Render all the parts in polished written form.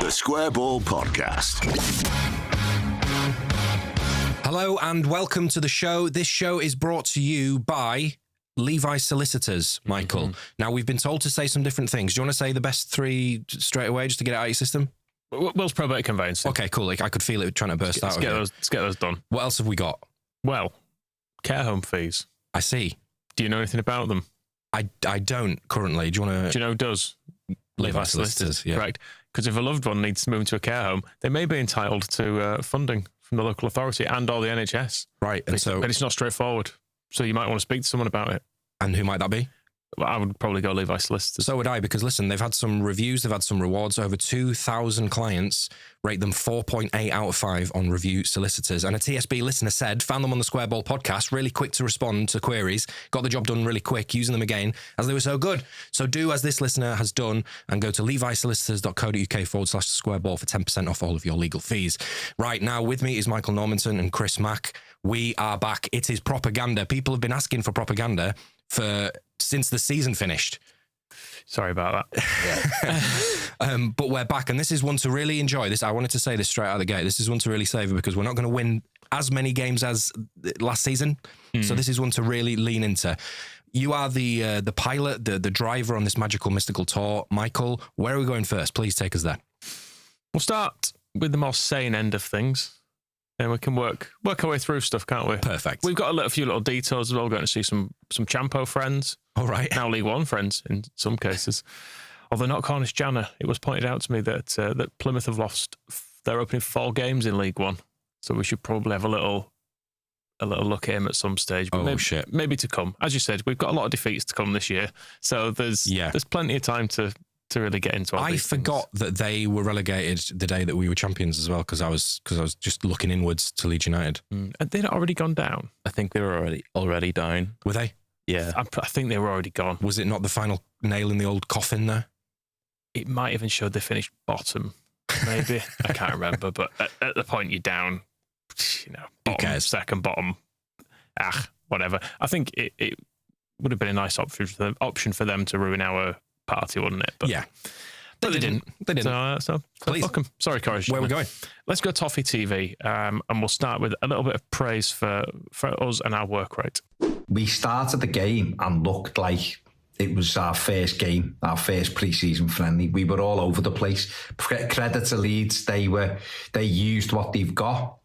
The Square Ball Podcast. Hello and welcome to the show. This show is brought to you by Levi Solicitors, Michael. Now, we've been told to say some different things. Do you want to say the best three straight away just to get it out of your system? Will's probate conveyancing. Okay, cool. I could feel it trying to burst out. Let's get those done. What else have we got? Well, care home fees. I see. Do you know anything about them? I don't currently. Do you want to... Do you know who does? Levi Solicitors, yeah. Correct. Because if a loved one needs to move into a care home, they may be entitled to funding from the local authority and or the NHS. Right, and it's not straightforward. So you might want to speak to someone about it. And who might that be? Well, I would probably go Levi Solicitors. So would I, because listen, they've had some reviews, they've had some rewards. Over 2,000 clients rate them 4.8 out of 5 on Review Solicitors. And a TSB listener said, found them on the Square Ball podcast, really quick to respond to queries, got the job done really quick, using them again, as they were so good. So do as this listener has done and go to levisolicitors.co.uk/squareball for 10% off all of your legal fees. Right, now with me is Michael Normanton and Chris Mack. We are back. It is propaganda. People have been asking for propaganda since the season finished. Sorry about that. But we're back, and this is one to really enjoy. I wanted to say this straight out of the gate. This is one to really savour because we're not going to win as many games as last season. So this is one to really lean into. You are the pilot, the driver on this magical, mystical tour. Michael, where are we going first? Please take us there. We'll start with the more sane end of things. And we can work our way through stuff, can't we? Perfect. We've got a few little details as well. We're going to see some Champo friends. All right. Now League One friends in some cases. Although not Cornish Jana. It was pointed out to me that Plymouth have lost their opening 4 games in League One. So we should probably have a little look at him at some stage. But maybe to come. As you said, we've got a lot of defeats to come this year. So there's plenty of time to really get into all these forgot that they were relegated the day that we were champions as well, because I was just looking inwards to Leeds United. Had they not already gone down? I think they were already down. Were they? Yeah. I think they were already gone. Was it not the final nail in the old coffin there? It might even show they finished bottom, maybe. I can't remember, but at the point you're down, bottom, second bottom, whatever. I think it would have been a nice option for them to ruin our party, wouldn't it? But, yeah. But they didn't. They didn't. So please. Welcome. Sorry, Courage. Where are we going? Let's go Toffee TV, and we'll start with a little bit of praise for us and our work rate. We started the game and looked like it was our first game, our first pre-season friendly. We were all over the place. Credit to Leeds. They used what they've got,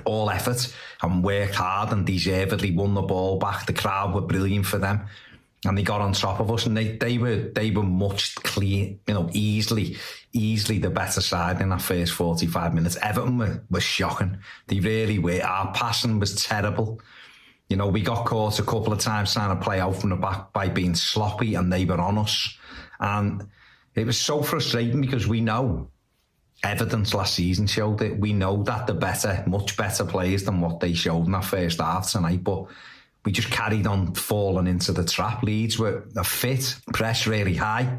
all effort, and worked hard and deservedly won the ball back. The crowd were brilliant for them. And they got on top of us, and they were much clean, easily the better side in that first 45 minutes. Everton were shocking. They really were. Our passing was terrible. We got caught a couple of times trying to play out from the back by being sloppy, and they were on us. And it was so frustrating because we know evidence last season showed it. We know that they're much better players than what they showed in that first half tonight, but we just carried on falling into the trap. Leeds were fit, pressed really high,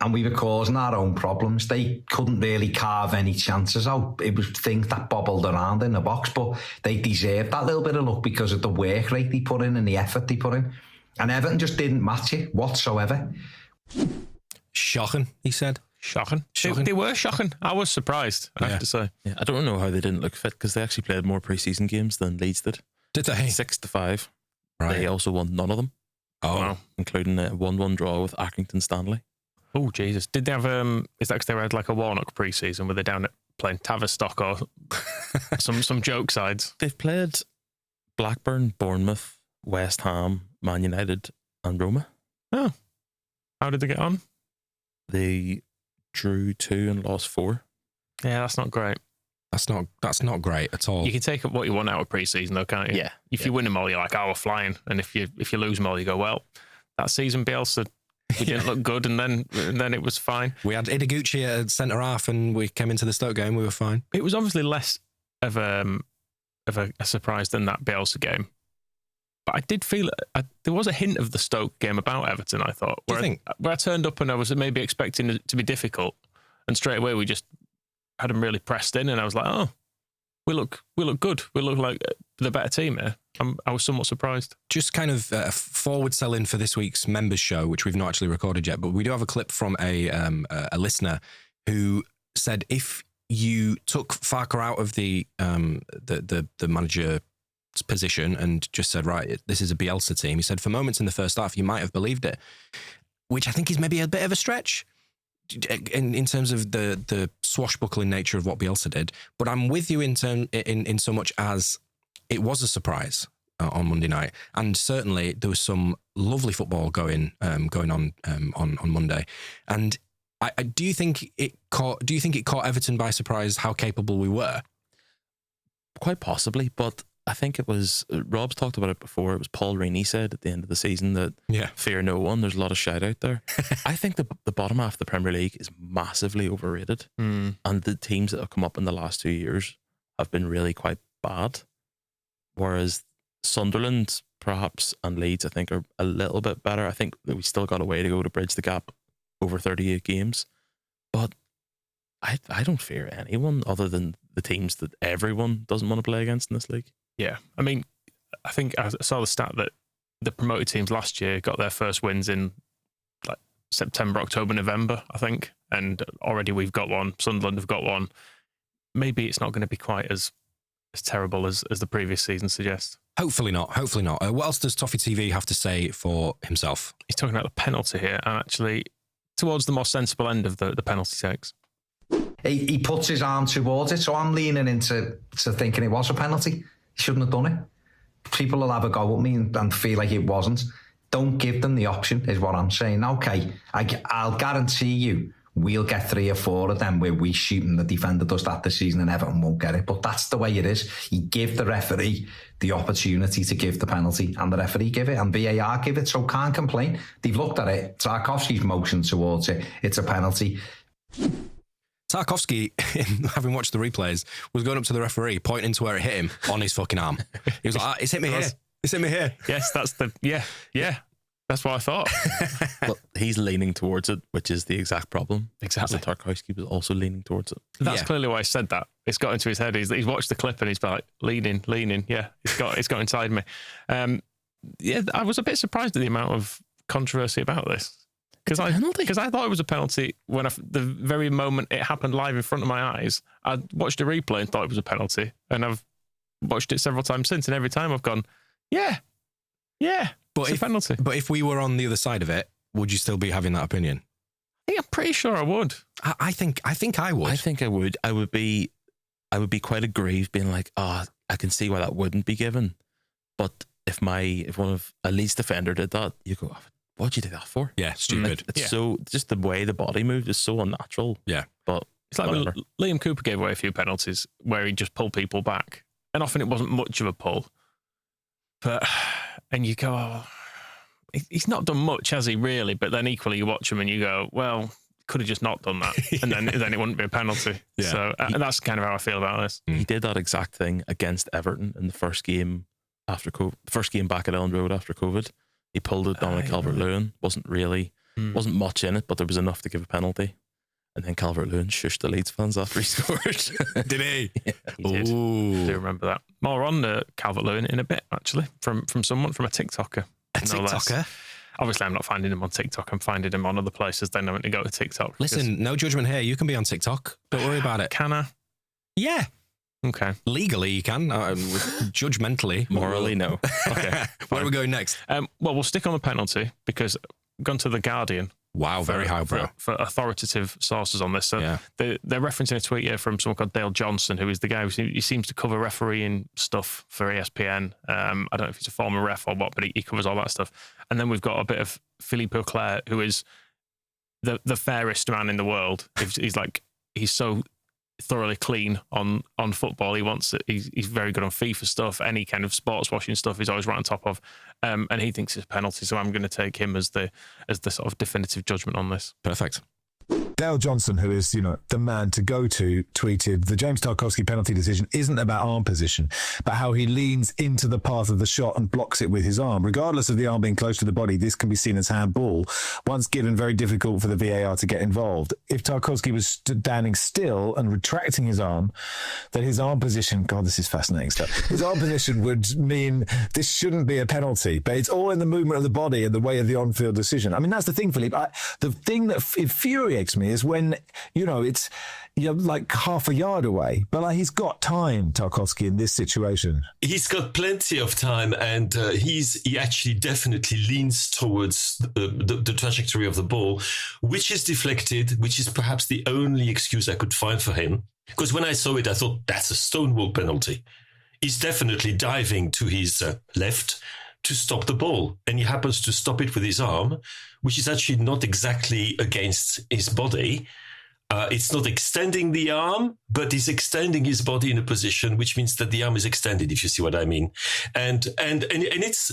and we were causing our own problems. They couldn't really carve any chances out. It was things that bobbled around in the box, but they deserved that little bit of luck because of the work rate they put in and the effort they put in. And Everton just didn't match it whatsoever. Shocking, he said. Shocking. They were shocking. I was surprised, I have to say. Yeah, I don't know how they didn't look fit because they actually played more pre-season games than Leeds did. Did they? 6-5. Right. They also won none of them. Oh, wow. Including a 1-1 draw with Accrington Stanley. Oh, Jesus. Did they have, is that because they had like a Warnock pre-season? Were they down at playing Tavistock or some joke sides? They've played Blackburn, Bournemouth, West Ham, Man United and Roma. Oh. How did they get on? They drew 2 and lost 4. Yeah, that's not great. That's not great at all. You can take up what you want out of pre-season though, can't you? Yeah. If you win them all, you're like, we're flying. And if you lose them all, you go, well, that season Bielsa, we didn't look good, and then it was fine. We had Ideguchi at centre half, and we came into the Stoke game. We were fine. It was obviously less of a surprise than that Bielsa game, but I did feel there was a hint of the Stoke game about Everton. I thought, where I turned up and I was maybe expecting it to be difficult, and straight away we just had them really pressed in, and I was like, oh, we look good. We look like the better team here. I was somewhat surprised. Just kind of forward selling for this week's members show, which we've not actually recorded yet, but we do have a clip from a listener who said if you took Farke out of the manager's position and just said, right, this is a Bielsa team, he said for moments in the first half you might have believed it, which I think is maybe a bit of a stretch in terms of the swashbuckling nature of what Bielsa did. But I'm with you in so much as it was a surprise on Monday night, and certainly there was some lovely football going on Monday. And do you think it caught Everton by surprise how capable we were? Quite possibly, but I think it was, Rob's talked about it before, it was Paul Reaney said at the end of the season that fear no one, there's a lot of shout out there. I think the bottom half of the Premier League is massively overrated, and the teams that have come up in the last 2 years have been really quite bad, whereas Sunderland perhaps and Leeds I think are a little bit better. I think that we still got a way to go to bridge the gap over 38 games, but I don't fear anyone other than the teams that everyone doesn't want to play against in this league. Yeah, I mean, I think I saw the stat that the promoted teams last year got their first wins in like September, October, November, I think, and already we've got one. Sunderland have got one. Maybe it's not going to be quite as terrible as the previous season suggests. Hopefully not. What else does Toffee TV have to say for himself? He's talking about the penalty here, and actually towards the more sensible end of the penalty takes. He puts his arm towards it, so I'm leaning into thinking it was a penalty. He shouldn't have done it. People will have a go at me and feel like it wasn't. Don't give them the option, is what I'm saying. Okay, I'll guarantee you we'll get 3 or 4 of them where we shoot and the defender does that this season and Everton won't get it. But that's the way it is. You give the referee the opportunity to give the penalty, and the referee give it, and VAR give it, so can't complain. They've looked at it. Tarkowski's motioned towards it. It's a penalty. Tarkowski, having watched the replays, was going up to the referee, pointing to where it hit him on his fucking arm. He was like, it's hit me here. It's hit me here. Yes, that's that's what I thought. Well, he's leaning towards it, which is the exact problem. Exactly. And Tarkowski was also leaning towards it. That's clearly why I said that. It's got into his head. He's watched the clip and he's been like, leaning. Yeah, it's got inside me. I was a bit surprised at the amount of controversy about this. Because I thought it was a penalty when the very moment it happened live in front of my eyes. I watched a replay and thought it was a penalty, and I've watched it several times since, and every time I've gone, yeah, it's a penalty. But if we were on the other side of it, would you still be having that opinion? I'm pretty sure I would. I think I would. I think I would. I would be quite aggrieved, being like, I can see why that wouldn't be given. But if one of a Leeds defender did that, you go, what'd you do that for? Yeah, stupid. It's so, just the way the body moved is so unnatural. Yeah. But it's like when Liam Cooper gave away a few penalties where he just pulled people back. And often it wasn't much of a pull. And you go, he's not done much, has he, really? But then equally you watch him and you go, well, could have just not done that. And then it wouldn't be a penalty. Yeah. So that's kind of how I feel about this. He did that exact thing against Everton in the first game after COVID, first game back at Elland Road after COVID. He pulled it down like Calvert-Lewin. Wasn't much in it, but there was enough to give a penalty. And then Calvert-Lewin shushed the Leeds fans after he scored. Did he? Yeah, he did. I do remember that. More on Calvert-Lewin in a bit, actually, from someone, from a TikToker. A TikToker? Obviously, I'm not finding him on TikTok. I'm finding him on other places. They know when to go to TikTok. Listen, no judgment here. You can be on TikTok. Don't worry about it. Can I? Yeah. Okay. Legally, you can. Judgmentally. Morally, no. Okay. Where are we going next? Well, we'll stick on the penalty because I've gone to The Guardian. Wow, very highbrow. For authoritative sources on this. So they're referencing a tweet here from someone called Dale Johnson, who is the guy he seems to cover refereeing stuff for ESPN. I don't know if he's a former ref or what, but he covers all that stuff. And then we've got a bit of Philippe Auclair, who is the fairest man in the world. He's so thoroughly clean on football. He's very good on FIFA stuff, any kind of sports washing stuff he's always right on top of, and he thinks it's a penalty, so I'm going to take him as the sort of definitive judgment on this. Perfect. Dale Johnson, who is, the man to go to, tweeted, the James Tarkowski penalty decision isn't about arm position, but how he leans into the path of the shot and blocks it with his arm. Regardless of the arm being close to the body, this can be seen as handball. Once given, very difficult for the VAR to get involved. If Tarkowski was standing still and retracting his arm, then his arm position, God, this is fascinating stuff. His arm position would mean this shouldn't be a penalty, but it's all in the movement of the body and the way of the on-field decision. I mean, that's the thing, Philippe. The thing that infuriates infuriates me is when, it's like half a yard away, but like he's got time, Tarkowski, in this situation. He's got plenty of time, and he actually definitely leans towards the trajectory of the ball, which is deflected, which is perhaps the only excuse I could find for him. Because when I saw it, I thought that's a Stonewall penalty. He's definitely diving to his left to stop the ball, and he happens to stop it with his arm, which is actually not exactly against his body. It's not extending the arm, but he's extending his body in a position which means that the arm is extended, if you see what I mean. And it's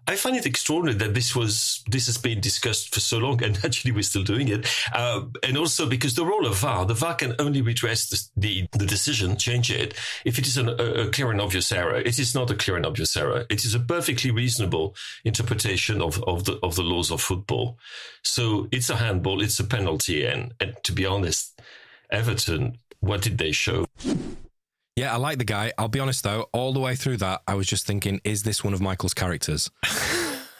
I find it extraordinary that this has been discussed for so long, and actually we're still doing it. And also because the role of VAR, the VAR can only redress the decision, change it, if it is a clear and obvious error. It is not a clear and obvious error. It is a perfectly reasonable interpretation of the laws of football. So it's a handball, it's a penalty, and to be honest, Everton, what did they show? Yeah, I like the guy. I'll be honest, though, all the way through that, I was just thinking, is this one of Michael's characters?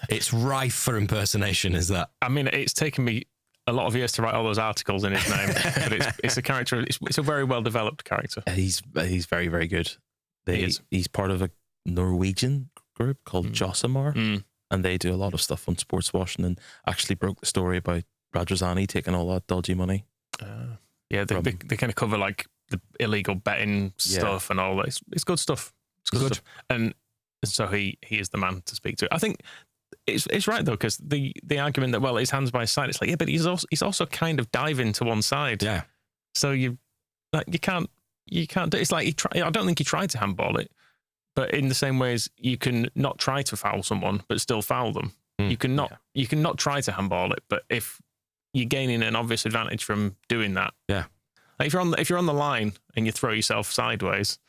It's rife for impersonation, is that? I mean, it's taken me a lot of years to write all those articles in his name, but it's a character. It's a very well-developed character. He's very, very good. He's part of a Norwegian group called Josimar, and they do a lot of stuff on sports washing, and actually broke the story about Radrazani taking all that dodgy money. They kind of cover like the illegal betting stuff and all that. It's good stuff. It's good stuff. And so he is the man to speak to. I think it's right though, because the argument that his hands by his side, it's like, yeah, but he's also kind of diving to one side. Yeah. So you can't do it's like I don't think he tried to handball it, but in the same way as you can not try to foul someone but still foul them. You can not try to handball it, but if you're gaining an obvious advantage from doing that. Yeah. Like if you're on the line and you throw yourself sideways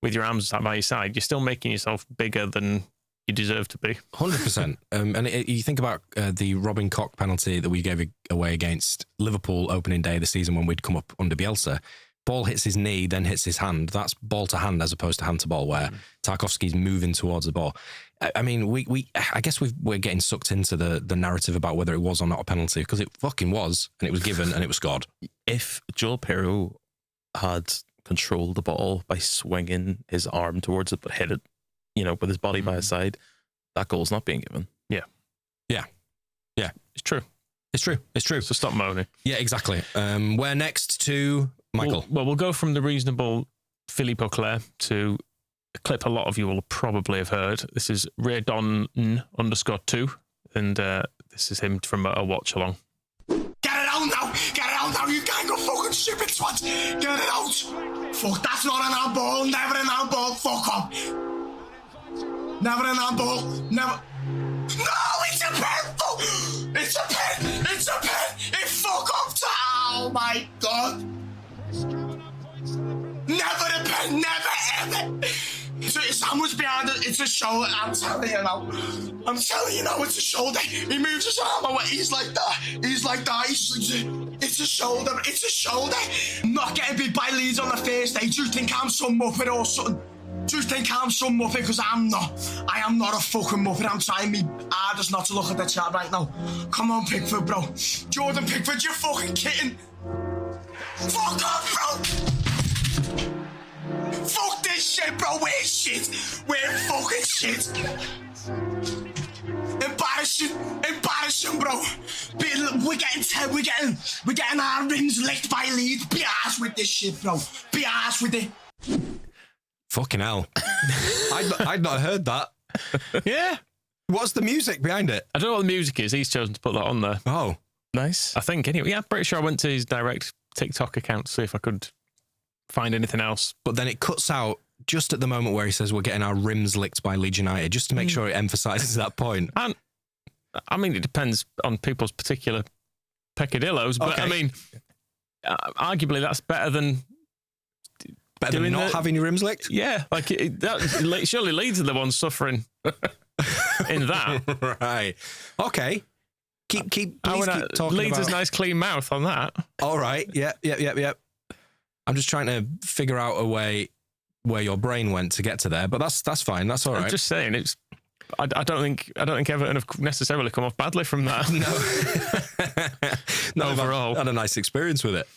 with your arms by your side, you're still making yourself bigger than you deserve to be. 100%. And you think about the Robin Koch penalty that we gave away against Liverpool opening day of the season when we'd come up under Bielsa. Ball hits his knee, then hits his hand. That's ball to hand as opposed to hand to ball, where Tarkowski's moving towards the ball. I mean, I guess we're getting sucked into the narrative about whether it was or not a penalty, because it fucking was, and it was given, and it was scored. If Joel Pirro had controlled the ball by swinging his arm towards it, but hit it, with his body by his side, that goal's not being given. Yeah. It's true. So stop moaning. Yeah, exactly. We're next to Michael. Well, we'll go from the reasonable Philippe Auclair to a clip a lot of you will probably have heard. This is Raydon_2, and this is him from a watch along. Get it out now! Get it out now, you can't go fucking stupid twat! Get it out! Fuck, that's not an handball, never an handball, fuck up! Never an handball, never... No, it's a pen! Fuck! It's a pen! It's a pen! It fuck up! Oh my god! Never a pen, never ever! So his hand was behind it, it's a shoulder, I'm telling you now, it's a shoulder. He moves his arm away, he's like that, it's a shoulder. I'm not getting beat by Leeds on the first day. Do you think I'm some muppet or something? Do you think I'm some muppet? Because I'm not. I am not a fucking muppet. I'm trying me hardest not to look at the chat right now. Come on, Pickford, bro. Jordan Pickford, you fucking kitten. Fuck off, bro. Fuck this shit, bro. We're shit. We're fucking shit. Embarrassing, bro. We're getting our rims licked by Leeds. Be arsed with this shit, bro. Be arsed with it. Fucking hell. I'd not heard that. Yeah. What's the music behind it? I don't know what the music is. He's chosen to put that on there. Oh. Nice. I think, anyway. Yeah, I'm pretty sure I went to his direct TikTok account to see if I could find anything else. But then it cuts out just at the moment where he says we're getting our rims licked by Leeds United, just to make sure it emphasises that point. And I mean, it depends on people's particular peccadillos, but okay. I mean, arguably that's better than not having your rims licked? Yeah, like surely Leeds are the ones suffering in that. Right. Okay. Keep talking Leeds' about... nice clean mouth on that. All right. Yeah. I'm just trying to figure out a way where your brain went to get to there, but that's fine. That's all right. I'm just saying, it's I don't think Everton have necessarily come off badly from that. No, overall, had a nice experience with it.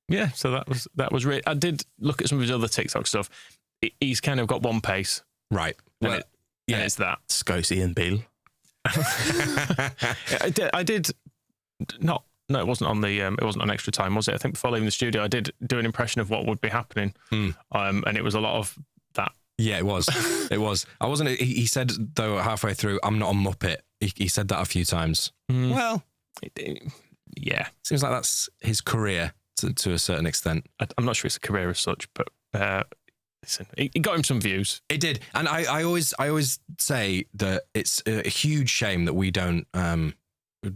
Yeah, so that was really. I did look at some of his other TikTok stuff. He's kind of got one pace, right? Well, and it's that Scousey and Beale. I did not. No, it wasn't on the. It wasn't on extra time, was it? I think before leaving the studio, I did do an impression of what would be happening, and it was a lot of that. Yeah, it was. It was. I wasn't. He said though halfway through, "I'm not a muppet." He said that a few times. Well, yeah, seems like that's his career to a certain extent. I'm not sure it's a career as such, but listen, it got him some views. It did, and I always say that it's a huge shame that we don't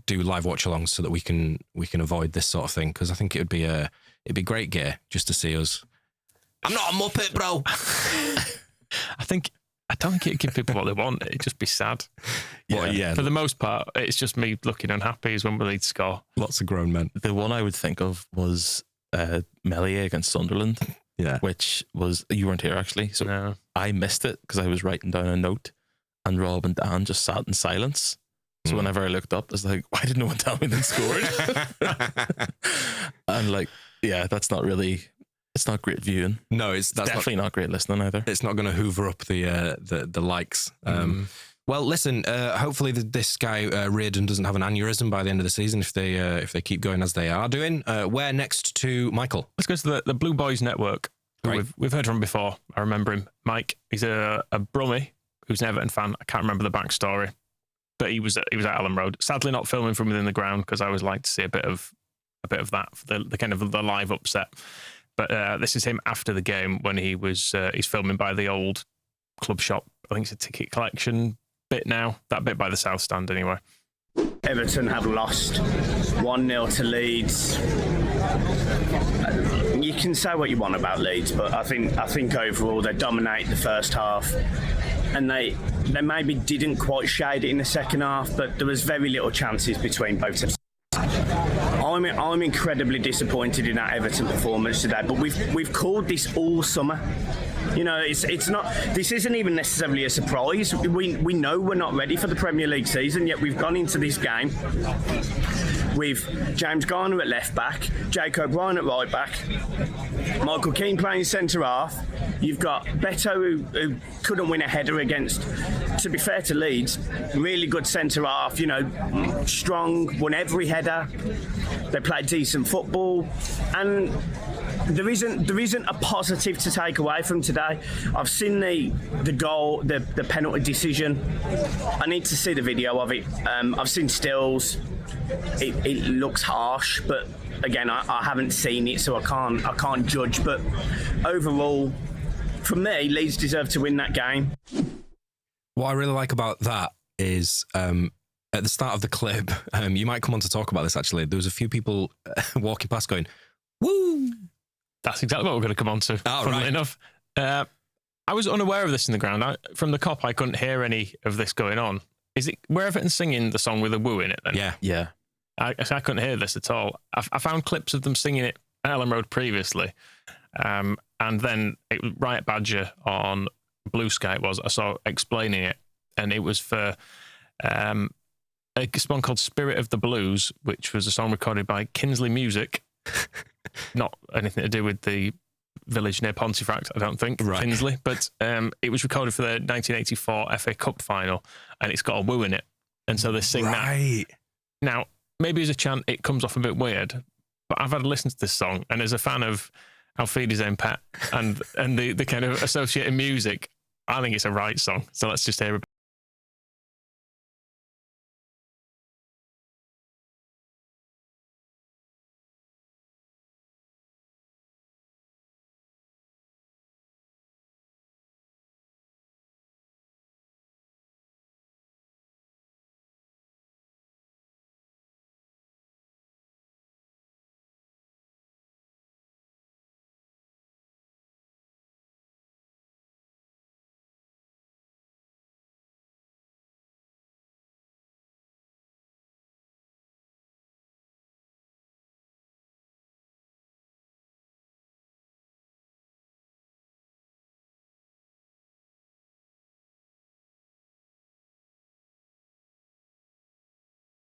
do live watch-alongs so that we can avoid this sort of thing, because I think it'd be great gear just to see us. I'm not a muppet, bro. I don't think it'd give people what they want. It'd just be sad. Yeah. For the most part, it's just me looking unhappy as when we lead score. Lots of grown men. The one I would think of was Melier against Sunderland. Yeah. Which was, you weren't here actually, so no. I missed it because I was writing down a note and Rob and Dan just sat in silence. So whenever I looked up, I was like, why did no one tell me they scored? And like, yeah, that's not really... It's not great viewing. No, that's definitely not great listening either. It's not going to hoover up the likes. Well, listen. Hopefully, this guy Reardon doesn't have an aneurysm by the end of the season if they keep going as they are doing. Where next to Michael? Let's go to the Blue Boys Network. Right. We've heard from him before. I remember him. Mike. He's a Brummie who's an Everton fan. I can't remember the backstory, but he was at Allen Road. Sadly, not filming from within the ground because I always like to see a bit of that for the kind of the live upset. But this is him after the game when he's filming by the old club shop. I think it's a ticket collection bit now. That bit by the south stand anyway. Everton have lost 1-0 to Leeds. You can say what you want about Leeds, but I think overall they dominate the first half. And they maybe didn't quite shade it in the second half, but there was very little chances between both teams. I'm incredibly disappointed in that Everton performance today, but we've called this all summer. You know, it's not. This isn't even necessarily a surprise. We know we're not ready for the Premier League season, yet we've gone into this game with James Garner at left back, Jake O'Brien at right back, Michael Keane playing centre half. You've got Beto who couldn't win a header against, to be fair to Leeds, really good centre half. You know, strong, won every header. They played decent football, and there isn't a positive to take away from today. I've seen the goal, the penalty decision. I need to see the video of it. I've seen stills. It looks harsh, but again, I haven't seen it, so I can't judge. But overall, for me, Leeds deserve to win that game. What I really like about that is at the start of the clip, you might come on to talk about this actually. There was a few people walking past going, "Woo!" That's exactly what we're going to come on to. Funnily enough, I was unaware of this in the ground. From the cop, I couldn't hear any of this going on. Is it where Everton singing the song with a woo in it then? Yeah. I couldn't hear this at all. I found clips of them singing it at Ellen Road previously, and then it was Riot Badger on Blue Sky. I saw explaining it, and it was for a song called "Spirit of the Blues," which was a song recorded by Kinsley Music. Not anything to do with the village near Pontefract, I don't think, right. Kinsley, but it was recorded for the 1984 FA Cup final, and it's got a woo in it, and so they sing that. Now, maybe as a chant, it comes off a bit weird, but I've had to listen to this song, and as a fan of I'll Feed His Own Pet and the kind of associated music, I think it's a right song. So let's just hear a bit.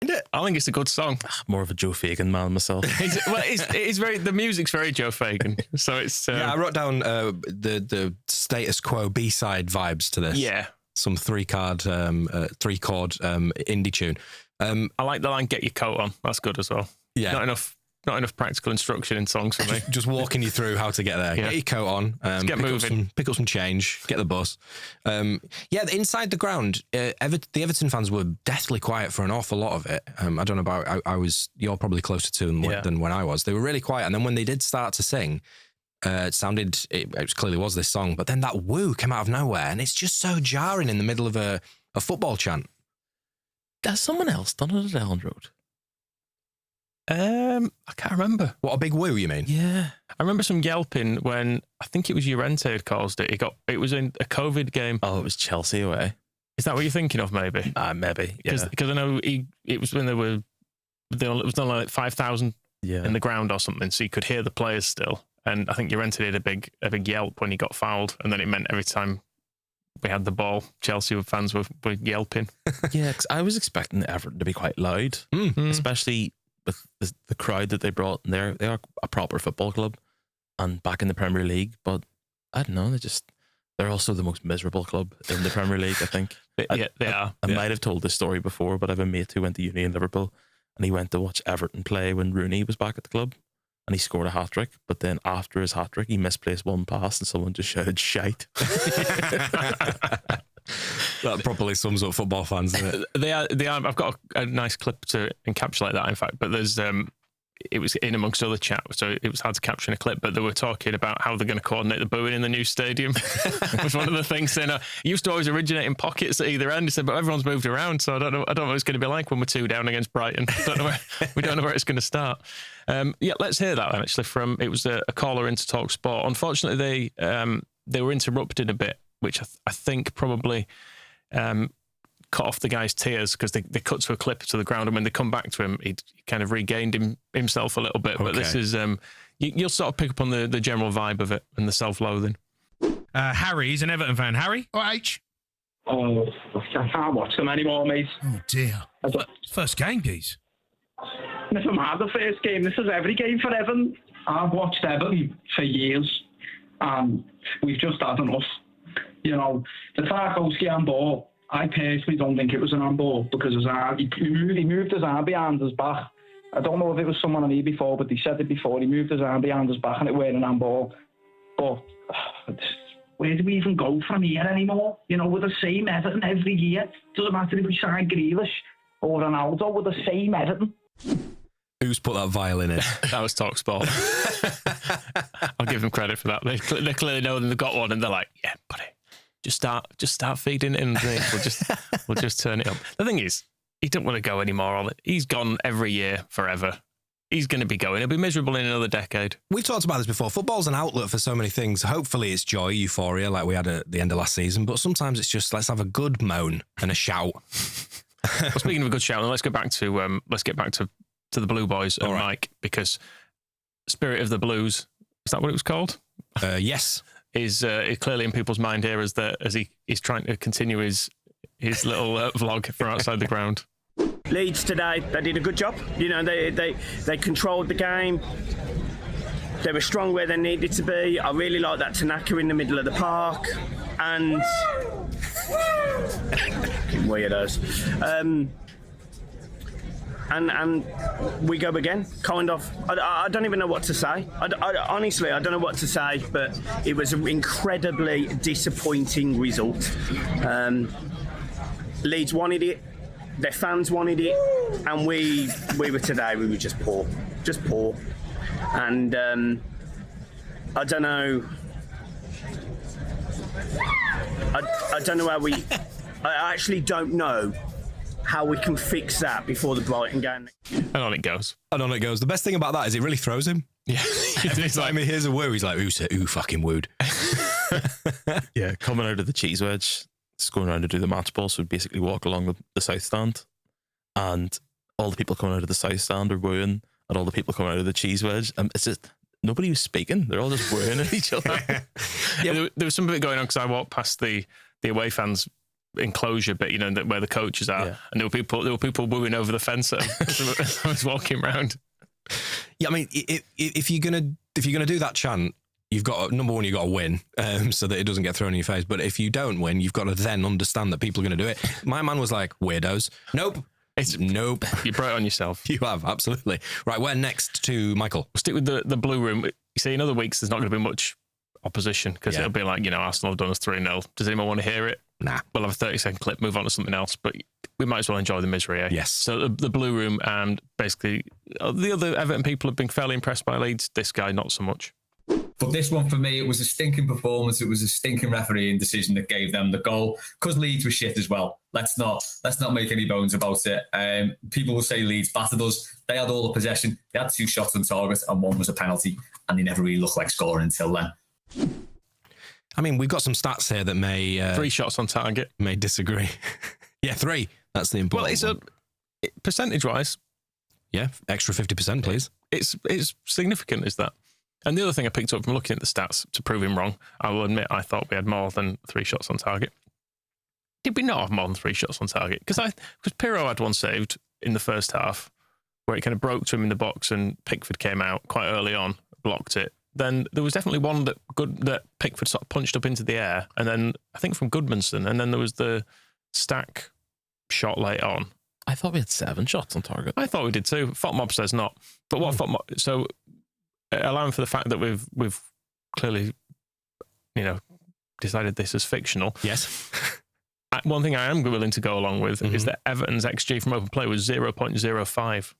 Isn't it? I think it's a good song. More of a Joe Fagan man myself. It's very, the music's very Joe Fagan. So it's I wrote down the status quo B-side vibes to this. Yeah, some three-chord indie tune. I like the line "Get your coat on." That's good as well. Yeah, not enough practical instruction in songs for me. Just walking you through how to get there. Yeah. Get your coat on. Get moving. Pick up some change. Get the bus. Inside the ground, the Everton fans were deathly quiet for an awful lot of it. I don't know about. You're probably closer to them than when I was. They were really quiet, and then when they did start to sing, it clearly was this song. But then that woo came out of nowhere, and it's just so jarring in the middle of a football chant. Has someone else done it at Elland Road? I can't remember. What, a big woo, you mean? Yeah. I remember some yelping when I think it was Llorente who caused it. It was in a COVID game. Oh, it was Chelsea away. Is that what you're thinking of? Maybe. Maybe. Yeah. Because I know it was when it was only like 5,000 in the ground or something, so you could hear the players still. And I think Llorente did a big yelp when he got fouled, and then it meant every time we had the ball, Chelsea fans were yelping. Yeah, because I was expecting Everton to be quite loud, especially with the crowd that they brought. And they are a proper football club and back in the Premier League. But I don't know, they're also the most miserable club in the Premier League, I think. They are. I might have told this story before, but I have a mate who went to uni in Liverpool, and he went to watch Everton play when Rooney was back at the club. And he scored a hat-trick, but then after his hat-trick, he misplaced one pass and someone just shouted shite. That probably sums up football fans, doesn't it? They are. I've got a nice clip to encapsulate that, in fact, but there's it was in amongst other chat, so it was hard to capture in a clip, but they were talking about how they're going to coordinate the booing in the new stadium. It was one of the things saying, it used to always originate in pockets at either end. He said, but everyone's moved around, so I don't know what it's going to be like when we're 2 down against Brighton. We don't know where it's going to start. Let's hear that then, actually. It was a caller into Talk Sport. Unfortunately, they were interrupted a bit, which I think probably cut off the guy's tears, because they cut to a clip to the ground, and when they come back to him, he kind of regained himself a little bit. Okay. But this is you'll sort of pick up on the general vibe of it and the self-loathing. Harry, he's an Everton fan. Harry, or H? Oh, I can't watch them anymore, mate. Oh dear. First game, geez. Never mind the first game. This is every game for Everton. I've watched Everton for years, and we've just had enough. You know, the Tarkowski handball, I personally don't think it was an handball, because he moved his arm behind his back. I don't know if it was someone on here before, but he said it before. He moved his arm behind his back and it weren't an handball. But where do we even go from here anymore? You know, we're the same Everton every year. Doesn't matter if we sign Grealish or Ronaldo, we're the same Everton. Who's put that violin in? That was Talk Sport. I'll give them credit for that. They clearly know they've got one, and they're like, yeah, buddy, just start feeding it in. We'll just turn it up. The thing is, he don't want to go anymore. He's gone every year forever. He's going to be going. He'll be miserable in another decade. We've talked about this before. Football's an outlet for so many things. Hopefully it's joy, euphoria, like we had at the end of last season. But sometimes it's just, let's have a good moan and a shout. Well, speaking of a good shout, let's get back to the Blue Boys and Mike, because Spirit of the Blues, is that what it was called? Yes. Is clearly in people's mind here as he's trying to continue his little vlog from outside the ground. Leeds today, they did a good job. You know, they controlled the game. They were strong where they needed to be. I really like that Tanaka in the middle of the park. And weirdos. And we go again, kind of. I don't even know what to say. Honestly, I don't know what to say, but it was an incredibly disappointing result. Leeds wanted it, their fans wanted it, and we were just poor. And I don't know. I don't know how I actually don't know how we can fix that before the Brighton game. And on it goes. The best thing about that is it really throws him. Yeah. Every time he hears a woo, he's like, who fucking wooed? Yeah, coming out of the cheese wedge, just going around to do the match ball, so we'd basically walk along the south stand, and all the people coming out of the south stand are wooing, and all the people coming out of the cheese wedge, and it's just, nobody was speaking. They're all just wooing at each other. Yeah, there was some of it going on, because I walked past the away fans enclosure bit, where the coaches are, and there were people moving over the fence as I was walking around. Yeah, I mean, if you're gonna do that chant, you've got number one, you've got to win, so that it doesn't get thrown in your face. But if you don't win, you've got to then understand that people are going to do it. My man was like, weirdos. Nope. Nope. You brought it on yourself. You have, absolutely. Right, we're next to Michael. We'll stick with the blue room. You see, in other weeks, there's not going to be much opposition because it'll be like, Arsenal have done us 3-0. Does anyone want to hear it? Nah. We'll have a 30-second clip, move on to something else, but we might as well enjoy the misery, eh? Yes. So the blue room, and basically the other Everton people have been fairly impressed by Leeds. This guy, not so much. But this one, for me, it was a stinking performance. It was a stinking refereeing decision that gave them the goal, because Leeds were shit as well. Let's not make any bones about it. People will say Leeds battered us. They had all the possession. They had 2 shots on target, and 1 was a penalty, and they never really looked like scoring until then. I mean, we've got some stats here that may 3 shots on target. May disagree. Yeah, 3. That's the important. Well, percentage-wise. Yeah, extra 50%, please. It's significant, is that? And the other thing I picked up from looking at the stats, to prove him wrong, I will admit I thought we had more than 3 shots on target. Did we not have more than 3 shots on target? Because Pirro had one saved in the first half, where it kind of broke to him in the box, and Pickford came out quite early on, blocked it. Then there was definitely one that Pickford sort of punched up into the air, and then I think from Goodmanson, and then there was the Stack shot late on. I thought we had 7 shots on target. I thought we did too. FOTMob says not. But what FOTMob... So, allowing for the fact that we've clearly, decided this is fictional. Yes. One thing I am willing to go along with is that Everton's XG from open play was 0.05,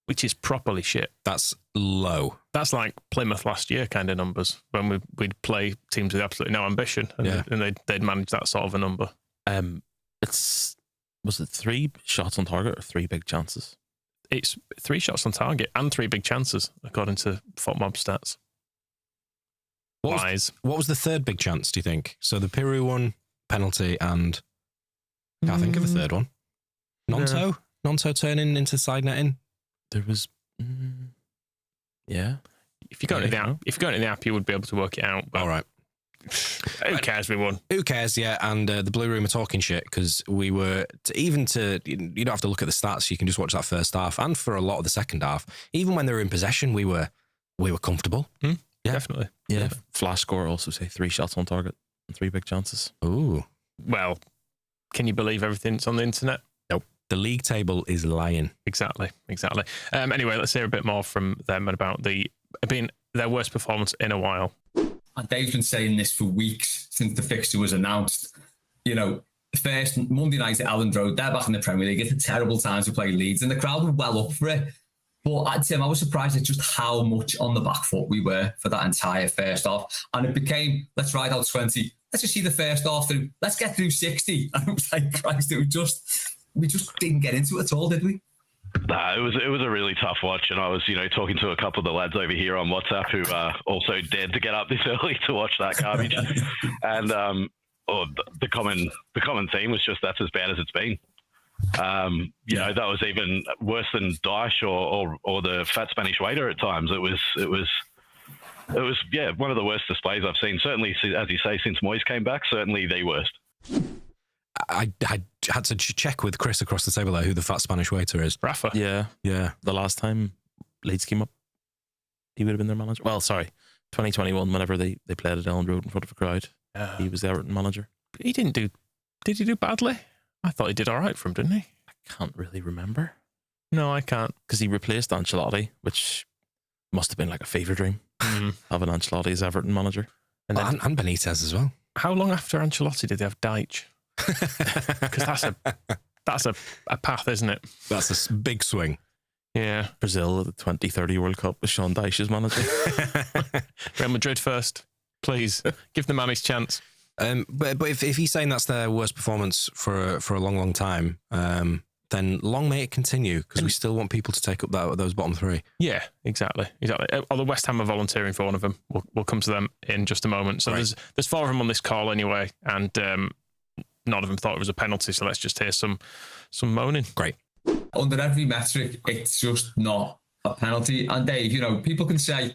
which is properly shit. That's low. That's like Plymouth last year kind of numbers, when we'd play teams with absolutely no ambition, and they'd manage that sort of a number. Was it 3 shots on target or 3 big chances? It's 3 shots on target and 3 big chances, according to FOTMob stats. What was the third big chance, do you think? So the Piru one, penalty, and can't think of a third one. Nonto? No. Nonto turning into side netting? There was... yeah. If you go into the app, you would be able to work it out. All right. Who cares? We won. Who cares? Yeah, and the Blue Room are talking shit because we were you don't have to look at the stats. You can just watch that first half, and for a lot of the second half, even when they were in possession, we were comfortable. Yeah, definitely. Yeah. Flash score also say 3 shots on target and 3 big chances. Ooh. Well, can you believe everything that's on the internet? Nope. The league table is lying. Exactly. Anyway, let's hear a bit more from them about being their worst performance in a while. And Dave's been saying this for weeks since the fixture was announced. First Monday night at Elland Road, they're back in the Premier League. It's a terrible time to play Leeds, and the crowd were well up for it. But Tim, I was surprised at just how much on the back foot we were for that entire first half. And it became, let's ride out 20. Let's just see the first half through. Let's get through 60. And it was like, Christ, we just didn't get into it at all, did we? Nah, it was a really tough watch, and I was talking to a couple of the lads over here on WhatsApp who also dared to get up this early to watch that garbage, and the common theme was just that's as bad as it's been. That was even worse than Daesh or the fat Spanish waiter at times. It was one of the worst displays I've seen. Certainly, as you say, since Moyes came back, certainly the worst. I had to check with Chris across the table there who the fat Spanish waiter is. Rafa. Yeah. The last time Leeds came up, he would have been their manager. Well, sorry, 2021, whenever they played at Elland Road in front of a crowd, he was the Everton manager. He didn't do... Did he do badly? I thought he did all right for him, didn't he? I can't really remember. No, I can't. Because he replaced Ancelotti, which must have been like a fever dream, having Ancelotti as Everton manager. And Benitez as well. How long after Ancelotti did they have Deitch? Because that's a path, isn't it? That's a big swing. Yeah. Brazil at the 2030 World Cup with Sean Dyche as manager. Real Madrid first, please give the man his chance. But if he's saying that's their worst performance for a long time, then long may it continue, because we still want people to take up those bottom 3. Yeah, exactly. Although West Ham are volunteering for one of them, we'll come to them in just a moment. So right. there's 4 of them on this call anyway, and none of them thought it was a penalty. So let's just hear some moaning. Great. Under every metric, it's just not a penalty. And Dave, people can say,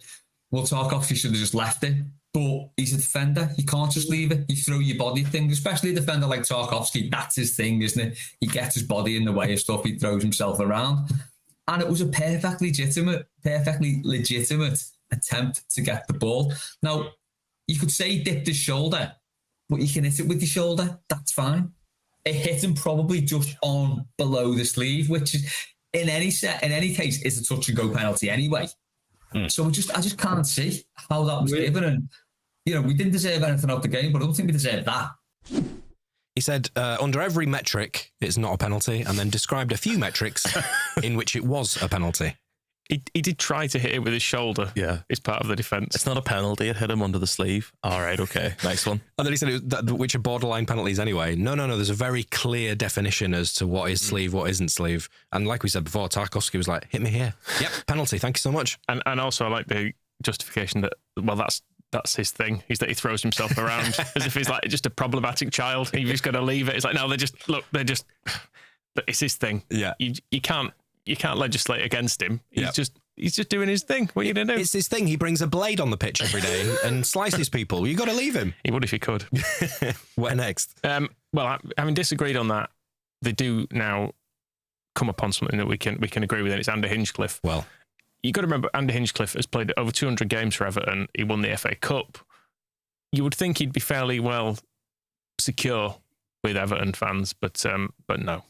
well, Tarkowski should have just left it. but he's a defender. You can't just leave it. You throw your body at things, especially a defender like Tarkowski. That's his thing, isn't it? He gets his body in the way of stuff. He throws himself around. And it was a perfectly legitimate attempt to get the ball. Now, you could say he dipped his shoulder, but you can hit it with your shoulder. That's fine. It hit him probably just on below the sleeve, which is, in any case, is a touch and go penalty anyway. So I just can't see how that was given. And, we didn't deserve anything out the game, but I don't think we deserved that. He said, under every metric, it's not a penalty, and then described a few metrics in which it was a penalty. He did try to hit it with his shoulder. Yeah. It's part of the defence. It's not a penalty. It hit him under the sleeve. All right, okay. Nice one. And then he said, which are borderline penalties anyway. No. There's a very clear definition as to what is sleeve, what isn't sleeve. And like we said before, Tarkowski was like, hit me here. Yep, penalty. Thank you so much. And also, I like the justification that, well, that's his thing, is that he throws himself around as if he's like just a problematic child. You've just got to leave it. It's like, no, it's his thing. Yeah. You can't legislate against him. He's just doing his thing. What are you going to do? It's his thing. He brings a blade on the pitch every day and slices people. You got to leave him. He would if he could. Where next? Well, having disagreed on that, they do now come upon something that we can agree with, and it's Andy Hinchcliffe. Well, you got to remember, Andy Hinchcliffe has played over 200 games for Everton. He won the FA Cup. You would think he'd be fairly well secure with Everton fans, but no.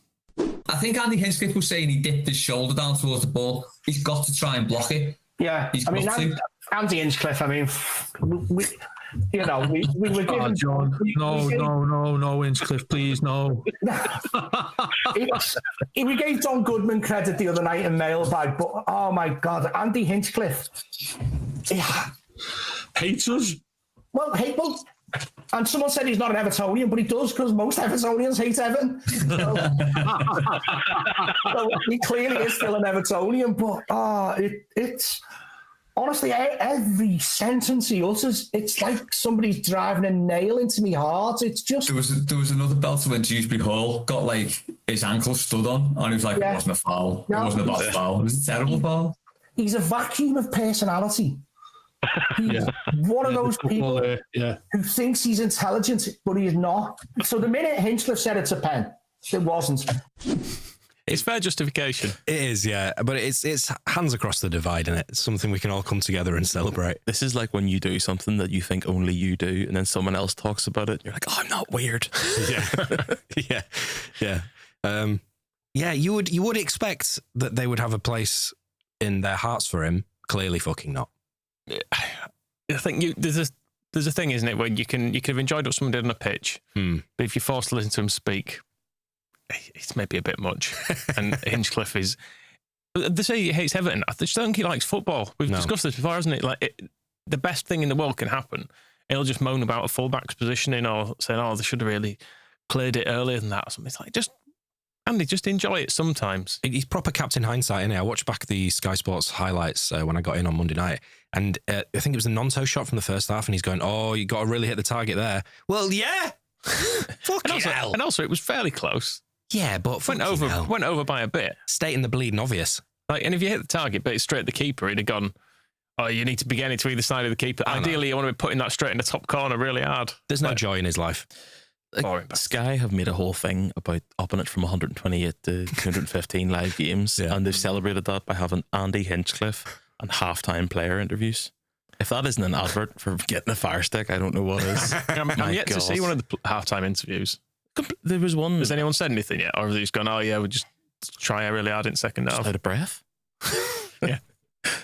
I think Andy Hinchcliffe was saying he dipped his shoulder down towards the ball. He's got to try and block it. Yeah, Andy Hinchcliffe. We were given. John, no, Hinchcliffe, please, no. We gave Don Goodman credit the other night in Mailbag, but oh my God, Andy Hinchcliffe hates us. Well, and someone said he's not an Evertonian, but he does, because most Evertonians hate Everton. So he clearly is still an Evertonian, but it's honestly, every sentence he utters, it's like somebody's driving a nail into me heart. It's just... There was another belter when Dewsbury Hall got like his ankle stood on, and he was like, It wasn't a foul. It wasn't a bad foul. It was a terrible foul. He's a vacuum of personality. He's one of those people who thinks he's intelligent, but he's not. So the minute Hinchcliffe said it's a pen, it wasn't. It's fair justification. It is, yeah. But it's hands across the divide, and it's something we can all come together and celebrate. This is like when you do something that you think only you do, and then someone else talks about it. You're like, oh, I'm not weird. Yeah. You would expect that they would have a place in their hearts for him. Clearly, fucking not. I think there's a thing, isn't it, where you can have enjoyed what someone did on a pitch, but if you're forced to listen to him speak, it's maybe a bit much. And Hinchcliffe is... They say he hates Everton. I just don't think he likes football. We've discussed this before, hasn't it? Like, the best thing in the world can happen. He'll just moan about a fullback's positioning or saying, they should have really cleared it earlier than that or something. It's like, Andy, just enjoy it sometimes. He's proper Captain Hindsight, isn't he? I watched back the Sky Sports highlights when I got in on Monday night, and I think it was a Nonto shot from the first half, and he's going, you got to really hit the target there. Well, yeah. Fucking hell. And also, it was fairly close. Yeah, but went over by a bit. Stating the bleeding obvious. Like, and if you hit the target, but it's straight at the keeper, he'd have gone, you need to be getting to either side of the keeper. Ideally, you want to be putting that straight in the top corner really hard. There's no joy in his life. Sky have made a whole thing about upping it from 128 to 215 live games, and they've celebrated that by having Andy Hinchcliffe and halftime player interviews. If that isn't an advert for getting a fire stick, I don't know what is. I'm yet to see one of the halftime interviews. There was one. Has anyone said anything yet? Or have they just gone, we'll just try really hard in second half? Out of breath? Yeah.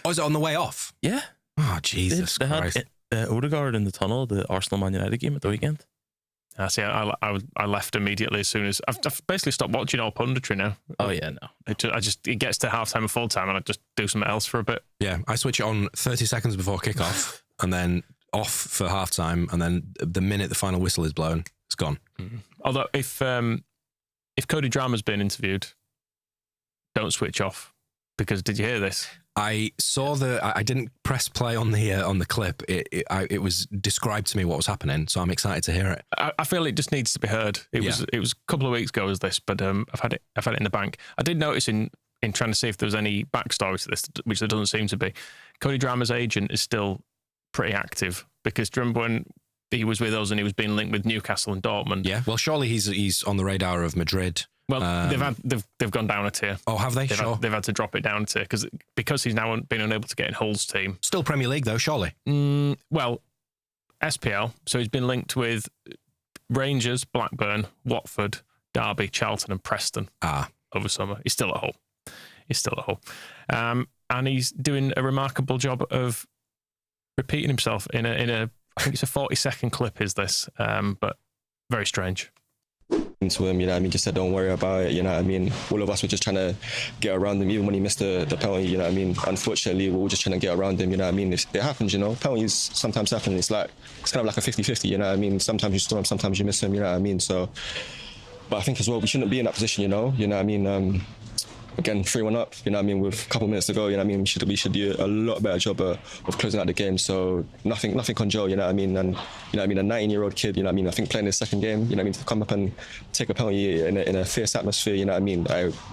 Oh, is it on the way off? Yeah. Oh, Jesus Christ. They had Odegaard in the tunnel, the Arsenal-Man United game at the weekend. See, I left immediately as soon as... I've basically stopped watching all punditry now. Oh, yeah, no. It gets to half-time and full-time and I just do something else for a bit. Yeah, I switch it on 30 seconds before kick-off and then off for half-time, and then the minute the final whistle is blown, it's gone. Mm-hmm. Although, if Cody Drameh's been interviewed, don't switch off, because did you hear this? I saw I didn't press play on the clip. It was described to me what was happening, so I'm excited to hear it. I feel it just needs to be heard. It was a couple of weeks ago as this, but I've had it in the bank. I did notice in trying to see if there was any backstory to this, which there doesn't seem to be. Cody Drameh's agent is still pretty active because do you remember when he was with us and he was being linked with Newcastle and Dortmund? Yeah. Well, surely he's on the radar of Madrid. Well, they've gone down a tier. Oh, have they? They've had to drop it down a tier because he's now been unable to get in Hull's team. Still Premier League though, surely. Well, SPL. So he's been linked with Rangers, Blackburn, Watford, Derby, Charlton, and Preston. Over summer. He's still at Hull. And he's doing a remarkable job of repeating himself in a I think it's a 40-second clip. Is this? But very strange. To him, you know what I mean, just said don't worry about it, you know what I mean. All of us were just trying to get around him, even when he missed the penalty, you know what I mean. Unfortunately, we were just trying to get around him, you know what I mean. It happens, you know, penalties sometimes happen. It's kind of like a 50-50, you know what I mean. Sometimes you score him, sometimes you miss him, you know what I mean. So, but I think as well, we shouldn't be in that position, you know what I mean. Again, 3-1 up, you know what I mean, with a couple of minutes to go, you know what I mean, we should do a lot better job of closing out the game. So nothing on Joe, you know what I mean, and you know what I mean, a 19-year-old kid, you know what I mean, I think playing his second game, you know what I mean, to come up and take a penalty in a fierce atmosphere, you know what I mean,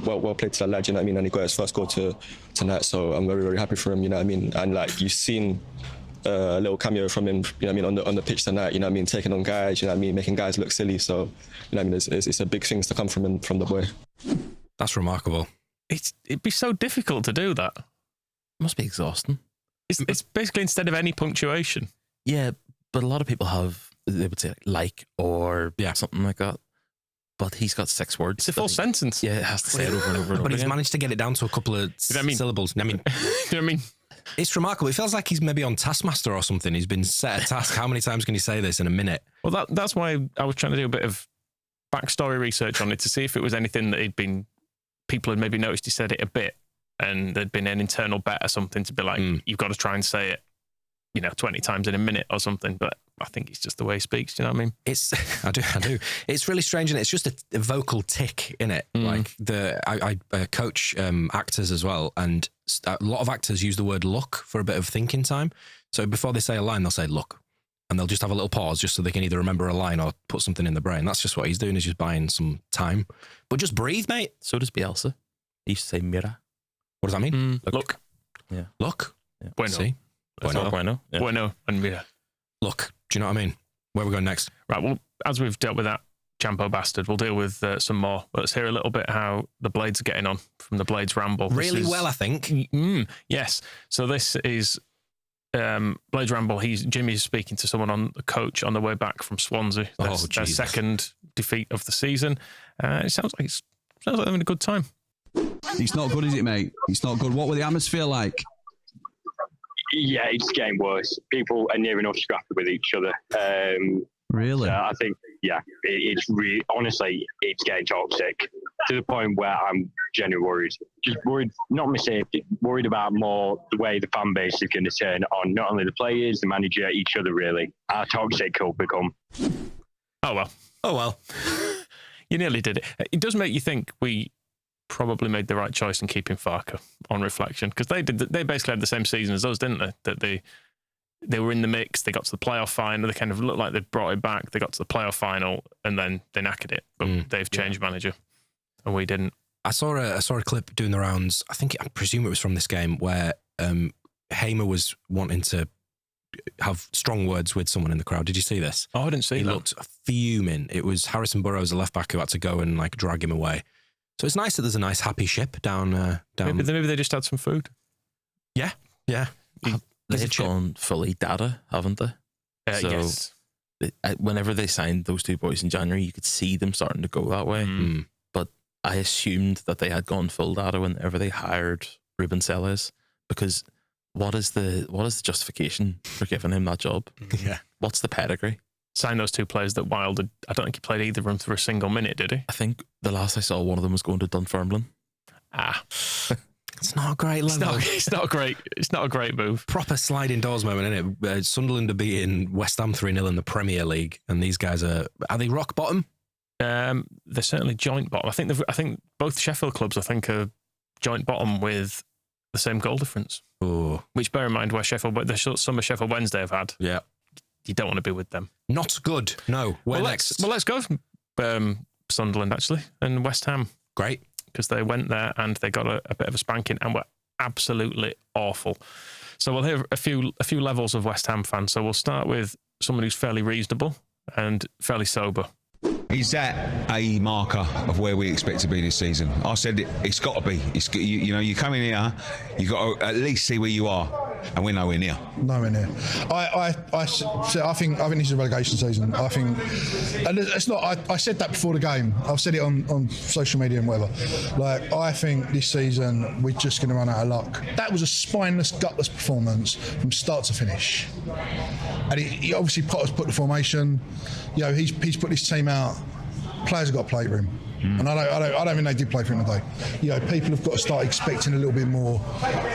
well played to that lad, you know what I mean, and he got his first goal tonight, so I'm very, very happy for him, you know what I mean, and like you've seen a little cameo from him, you know what I mean, on the pitch tonight, you know what I mean, taking on guys, you know what I mean, making guys look silly, so you know what I mean, it's a big things to come from the boy. That's remarkable. It'd be so difficult to do that. It must be exhausting. It's basically instead of any punctuation. Yeah, but a lot of people they would say like or something like that. But he's got 6 words. It's a full sentence. Yeah, it has to say it over and over and over. But he's managed to get it down to a couple of syllables. I mean, you know what I mean? It's remarkable. It feels like he's maybe on Taskmaster or something. He's been set a task. How many times can he say this in a minute? Well, that's why I was trying to do a bit of backstory research on it to see if it was anything that people had maybe noticed he said it a bit and there'd been an internal bet or something to be like, you've got to try and say it, 20 times in a minute or something. But I think it's just the way he speaks. Do you know what I mean? I do. It's really strange, and it's just a vocal tick in it. Like I coach actors as well, and a lot of actors use the word look for a bit of thinking time. So before they say a line, they'll say look, and they'll just have a little pause just so they can either remember a line or put something in the brain. That's just what he's doing, is just buying some time. But just breathe, mate. So does Bielsa. He used to say mira. What does that mean? Look. Yeah. Look. Yeah. Bueno. See? Bueno. Yeah. Bueno and mira. Look. Do you know what I mean? Where are we going next? Right, well, as we've dealt with that Champo bastard, we'll deal with some more. Let's hear a little bit how the Blades are getting on from the Blades Ramble. Really well, I think. Yes. So this is Blades Ramble. Jimmy's speaking to someone on the coach on the way back from Swansea. Their second defeat of the season. It sounds like they're having a good time. It's not good, is it, mate? It's not good. What were the atmosphere like? Yeah, it's getting worse. People are near enough scrappy with each other. Really? I think, it's really, honestly, it's getting toxic to the point where I'm genuinely worried. Just worried, not my safety, worried about more the way the fan base is going to turn on not only the players, the manager, each other, really. How toxic could become. Oh, well. You nearly did it. It does make you think we probably made the right choice in keeping Farke on reflection, because they basically had the same season as us, didn't they? That they were in the mix, they got to the playoff final, they kind of looked like they brought it back, they got to the playoff final, and then they knackered it. But they've changed manager, and we didn't. I saw a clip doing the rounds. I presume it was from this game where Hamer was wanting to have strong words with someone in the crowd. Did you see this? Oh, I didn't see that. He looked fuming. It was Harrison Burrows, a left back, who had to go and drag him away. So it's nice that there's a nice happy ship down. Maybe they just had some food. Yeah. They've gone fully data, haven't they? Yes. Whenever they signed those two boys in January, you could see them starting to go that way. But I assumed that they had gone full data whenever they hired Ruben Selles, because what is the justification for giving him that job? Yeah. What's the pedigree? Sign those two players that Wilder, I don't think he played either of them for a single minute, did he? I think the last I saw, one of them was going to Dunfermline. It's not a great level. It's not a great move. Proper sliding doors moment, isn't it? Sunderland are beating West Ham 3-0 in the Premier League, and these guys are they rock bottom? They're certainly joint bottom. I think both Sheffield clubs are joint bottom with the same goal difference. Oh, which, bear in mind, where the summer Sheffield Wednesday have had. Yeah, you don't want to be with them. Not good. No. Next? Let's go from Sunderland actually and West Ham. Great. Because they went there and they got a bit of a spanking and were absolutely awful. So we'll hear a few levels of West Ham fans. So we'll start with someone who's fairly reasonable and fairly sober. Is that a marker of where we expect to be this season? I said it's got to be. You come in here, you got to at least see where you are, and we're nowhere near. Nowhere near. I think this is a relegation season. I think, and it's not. I said that before the game. I've said it on social media and whatever. Like, I think this season we're just going to run out of luck. That was a spineless, gutless performance from start to finish. And he obviously Potter's put the formation. He's put this team out. Players have got to play for him. And I don't think they did play for him today. People have got to start expecting a little bit more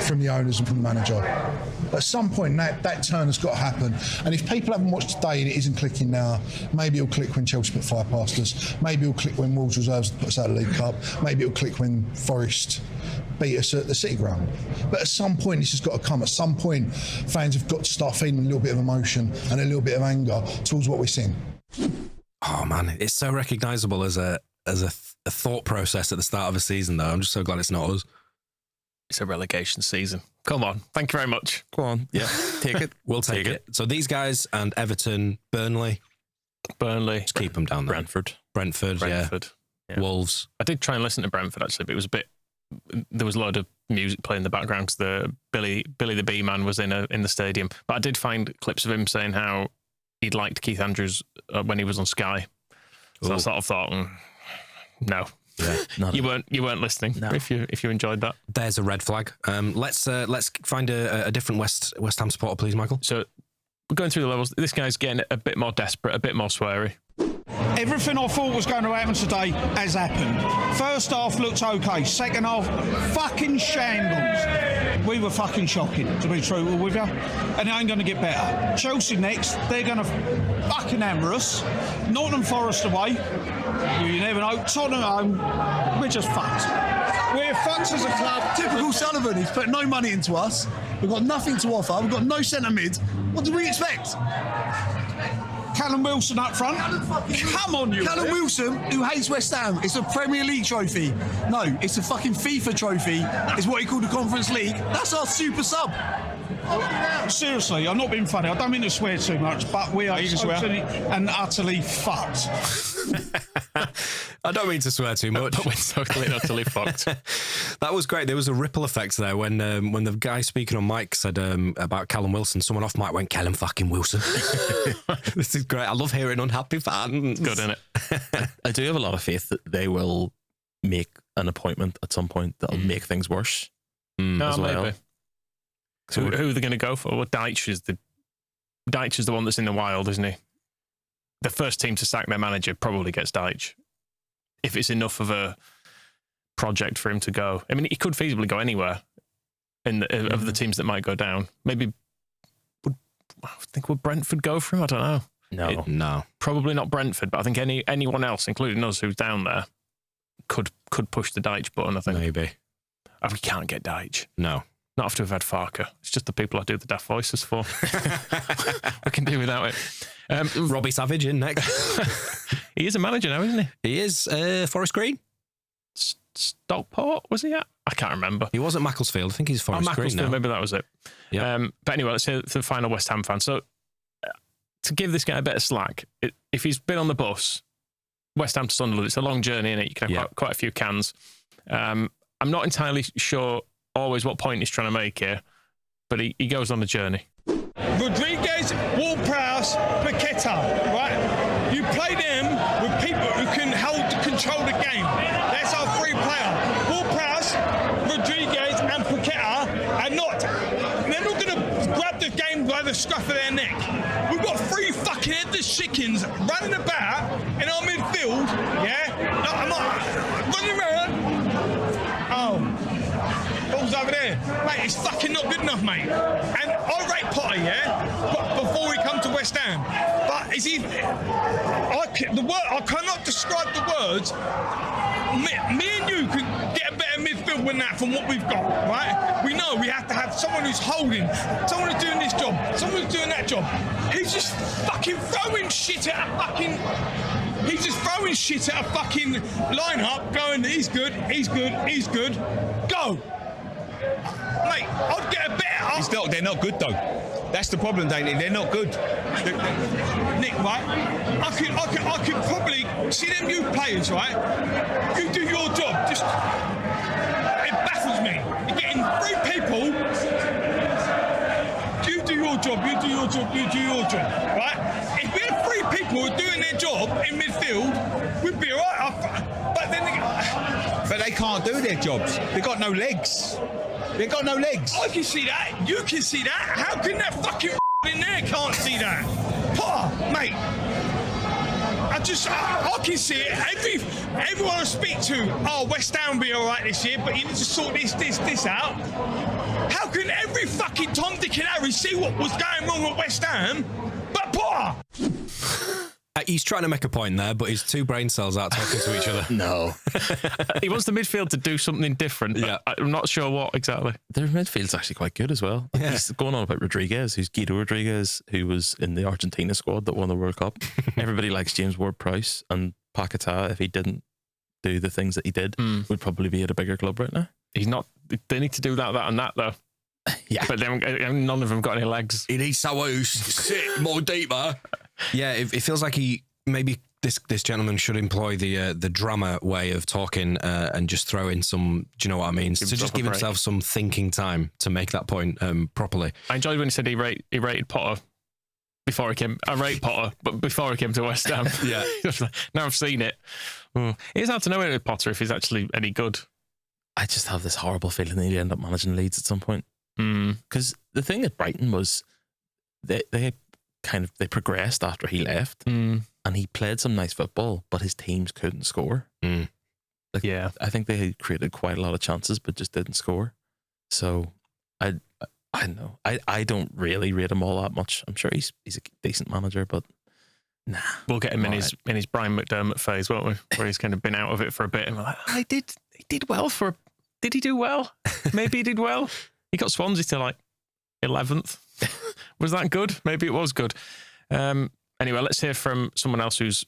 from the owners and from the manager. At some point, that turn has got to happen. And if people haven't watched today and it isn't clicking now, maybe it'll click when Chelsea put 5 past us. Maybe it'll click when Wolves reserves put us out of the League Cup. Maybe it'll click when Forest beat us at the City Ground. But at some point, this has got to come. At some point, fans have got to start feeling a little bit of emotion and a little bit of anger towards what we're seeing. Oh man, it's so recognisable as a thought process at the start of a season, though. I'm just so glad it's not us. It's a relegation season. Come on. Thank you very much. Go on. Yeah, take it. We'll take it. So these guys and Everton, Burnley. Just keep them down there. Brentford. Yeah. Wolves. I did try and listen to Brentford, actually, but it was a bit... There was a lot of music playing in the background because the Billy the Bee Man was in the stadium. But I did find clips of him saying how he'd liked Keith Andrews when he was on Sky. So I sort of thought, no, you weren't listening. No. If you enjoyed that, there's a red flag. Let's find a different West Ham supporter, please, Michael. So we're going through the levels. This guy's getting a bit more desperate, a bit more sweary. Everything I thought was going to happen today has happened. First half looked okay. Second half, fucking shambles. We were fucking shocking, to be truthful with you. And it ain't going to get better. Chelsea next, they're going to fucking hammer us. Nottingham Forest away. You never know. Tottenham home. We're just fucked. We're fucked as a club. Typical Sullivan. He's put no money into us. We've got nothing to offer. We've got no centre mid. What did we expect? Callum Wilson up front. Come on, you. Callum Wilson, who hates West Ham. It's a Premier League trophy. No, it's a fucking FIFA trophy. It's what he called the Conference League. That's our super sub. Seriously, I'm not being funny. I don't mean to swear too much, but we are totally and utterly fucked. I don't mean to swear too much. But we're totally and utterly fucked. That was great. There was a ripple effect there when the guy speaking on mic said about Callum Wilson. Someone off mic went, Callum fucking Wilson. This is great. I love hearing unhappy fans. Good, isn't it? I do have a lot of faith that they will make an appointment at some point that'll make things worse. As well. Maybe. So who are they going to go for? Well, Deitch is the one that's in the wild, isn't he? The first team to sack their manager probably gets Deitch. If it's enough of a project for him to go. I mean, he could feasibly go anywhere of the teams that might go down. Maybe, would Brentford go for him? I don't know. No. Probably not Brentford, but I think anyone else, including us who's down there, could push the Deitch button, I think. Maybe. We can't get Deitch. No. Not after we've had Farker. It's just the people I do the daft voices for. We can do without it. Robbie Savage in next. He is a manager now, isn't he? He is. Forest Green? Stockport, was he at? I can't remember. He was at Macclesfield. I think he's Forest Green now. Maybe that was it. Yeah. But anyway, let's hear the final West Ham fan. So to give this guy a bit of slack, if he's been on the bus, West Ham to Sunderland, it's a long journey, innit? You can have quite a few cans. I'm not entirely sure always what point he's trying to make here, but he goes on the journey. Rodriguez, Ward-Prowse, Paqueta, right? You play them with people who can control the game. That's our three player. Ward-Prowse, Rodriguez and Paqueta they're not going to grab the game by the scruff of their neck. We've got three fucking headless chickens running about in our midfield, yeah? No, I'm not running around. Ball's over there. Mate, it's fucking not good enough, mate. And I rate Potter, yeah? But before we come to West Ham. But is he... I cannot describe the words. Me and you could get a better midfield than that from what we've got, right? We know we have to have someone who's holding, someone who's doing this job, someone who's doing that job. He's just fucking throwing shit at a fucking... He's just throwing shit at a fucking line-up, going, he's good, he's good, he's good. Go! Mate, I'd They're not good though. That's the problem, Danny. They're not good. Nick, right? I could probably see them youth players, right? You do your job. Just it baffles me. You're getting 3 people. You do your job. You do your job. You do your job. Right? If we had 3 people doing their job in midfield, we'd be alright. But they can't do their jobs. They've got no legs. They've got no legs. I can see that. You can see that. How can that fucking in there can't see that? Potter, mate. I can see it. Everyone I speak to, West Ham will be all right this year, but you need to sort this out. How can every fucking Tom, Dick and Harry see what was going wrong at West Ham, but Potter? He's trying to make a point there, but his 2 brain cells aren't talking to each other. No. He wants the midfield to do something different. Yeah. I'm not sure what exactly. Their midfield's actually quite good as well. Yeah. He's going on about Rodriguez, who's Guido Rodriguez, who was in the Argentina squad that won the World Cup. Everybody likes James Ward-Prowse, and Paquetá, if he didn't do the things that he did, would probably be at a bigger club right now. He's not. They need to do that and that though. Yeah. But none of them got any legs. He needs someone who's sit more deeper. Yeah, it feels like maybe this gentleman should employ the Drameh way of talking and just throw in some, do you know what I mean? So just give himself some thinking time to make that point properly. I enjoyed when he said he rated Potter before he came. I rate Potter, but before he came to West Ham. Yeah. Now I've seen it. It's hard to know with Potter if he's actually any good. I just have this horrible feeling that he'd end up managing Leeds at some point. Because the thing at Brighton was they progressed after he left, and he played some nice football, but his teams couldn't score. Yeah, I think they created quite a lot of chances, but just didn't score. So I don't know. I don't really rate him all that much. I'm sure he's a decent manager, but nah. We'll get him in his Brian McDermott phase, won't we? Where he's kind of been out of it for a bit, and we're like, he did well for. Did he do well? Maybe he did well. He got Swansea to like 11th. Was that good? Maybe it was good. Anyway, let's hear from someone else who's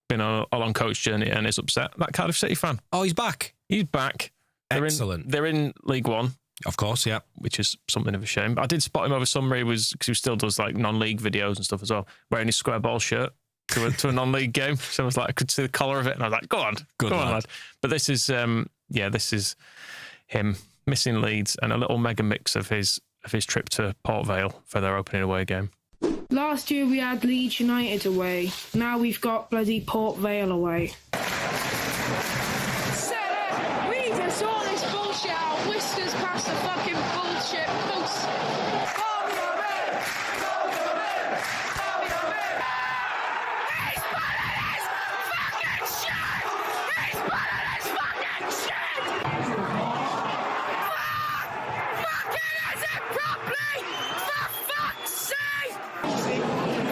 been on a long coach journey and is upset. That Cardiff City fan. Oh, he's back. He's back. Excellent. They're in League One. Of course, yeah. Which is something of a shame. But I did spot him over summer. Because he still does like non-league videos and stuff as well, wearing his square ball shirt to a non-league game. So I was like, I could see the collar of it, and I was like, go on, lad. But this is, this is him missing Leeds and a little mega mix of his trip to Port Vale for their opening away game. Last year we had Leeds United away. Now we've got bloody Port Vale away. We need to sort this bullshit out. Whiskers past the fucking bullshit post.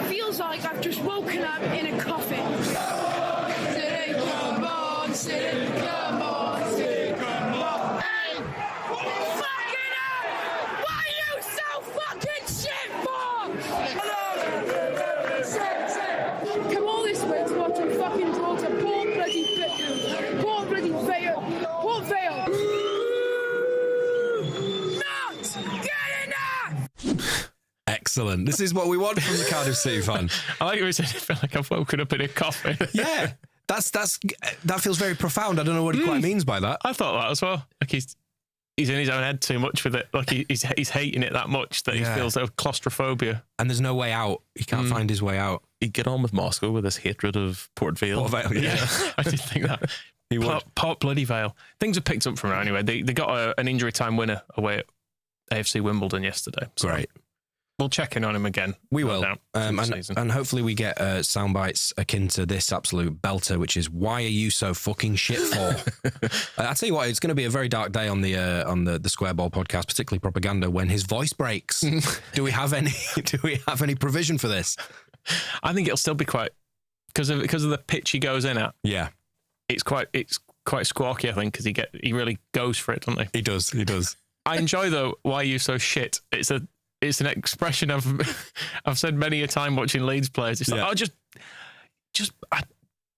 Feels like I've just woken up in a coffin. City, come on, City, come on, City, come on. Hey, fucking hell! What are you so fucking shit for? Come all this way to watch a fucking draw to Port bloody Vale. Port Vale. Not good enough! Excellent. This is what we want from the Cardiff City fan. I like what he said. I feel like I've woken up in a coffin. Yeah, that feels very profound. I don't know what he quite means by that. I thought that as well. Like he's in his own head too much with it. Like he's hating it that much that he feels like claustrophobia. And there's no way out. He can't find his way out. He'd get on with Moscow with his hatred of Port Vale. Port Vale, yeah. I did think that. He would. Port bloody Vale. Things have picked up from now anyway. They got an injury time winner away at AFC Wimbledon yesterday. So Great. We'll check in on him again. We will. And hopefully we get sound bites akin to this absolute belter, which is, why are you so fucking shit for? I'll tell you what, it's going to be a very dark day on the Square Ball podcast, particularly propaganda, when his voice breaks. Do we have any provision for this? I think it'll still be quite, because of the pitch he goes in at. Yeah. It's quite squawky, I think, because he really goes for it, doesn't he? He does. I enjoy though, why are you so shit? It's an expression I've said many a time watching Leeds players. It's like,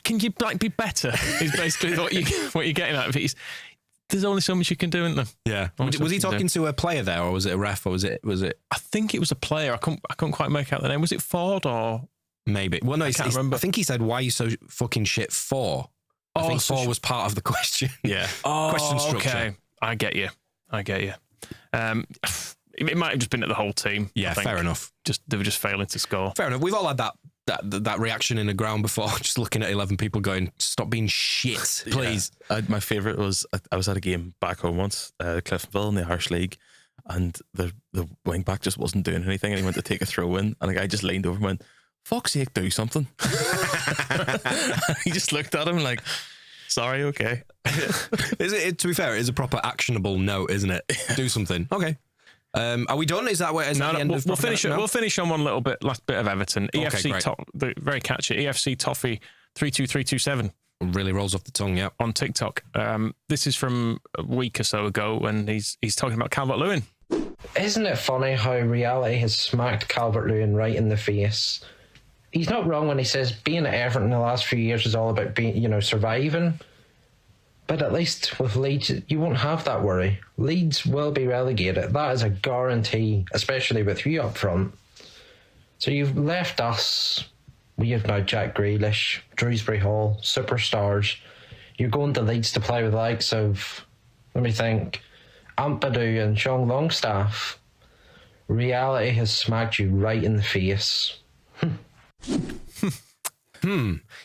can you like be better? Is basically what you're getting at. there's only so much you can do, isn't there? Yeah. Was he talking to a player there, or was it a ref, or was it? I think it was a player. I couldn't quite make out the name. Was it Ford or maybe? Well, no, I can't remember. I think he said, "Why are you so fucking shit for?" I think for was part of the question. Yeah. Question structure. Okay. I get you. It might have just been at the whole team. Yeah, fair enough. They were just failing to score. Fair enough. We've all had that reaction in the ground before, just looking at 11 people going, "Stop being shit, please." Yeah. My favourite was I was at a game back home once, Cliftonville in the Irish League, and the wing back just wasn't doing anything, and he went to take a throw in, and the guy just leaned over and went, "Fuck's sake, do something." He just looked at him like, "Sorry, okay." To be fair, it is a proper actionable note, isn't it? Do something. Okay. Are we done? Is that where? We'll finish. We'll finish on one last bit of Everton. Okay, very catchy. EFC Toffee 32327 really rolls off the tongue. Yeah, on TikTok. This is from a week or so ago when he's talking about Calvert-Lewin. Isn't it funny how reality has smacked Calvert-Lewin right in the face? He's not wrong when he says being at Everton in the last few years is all about being, surviving. But at least with Leeds, you won't have that worry. Leeds will be relegated. That is a guarantee, especially with you up front. So you've left us. We have now Jack Grealish, Dewsbury Hall, superstars. You're going to Leeds to play with the likes of, let me think, Ampadu and Sean Longstaff. Reality has smacked you right in the face.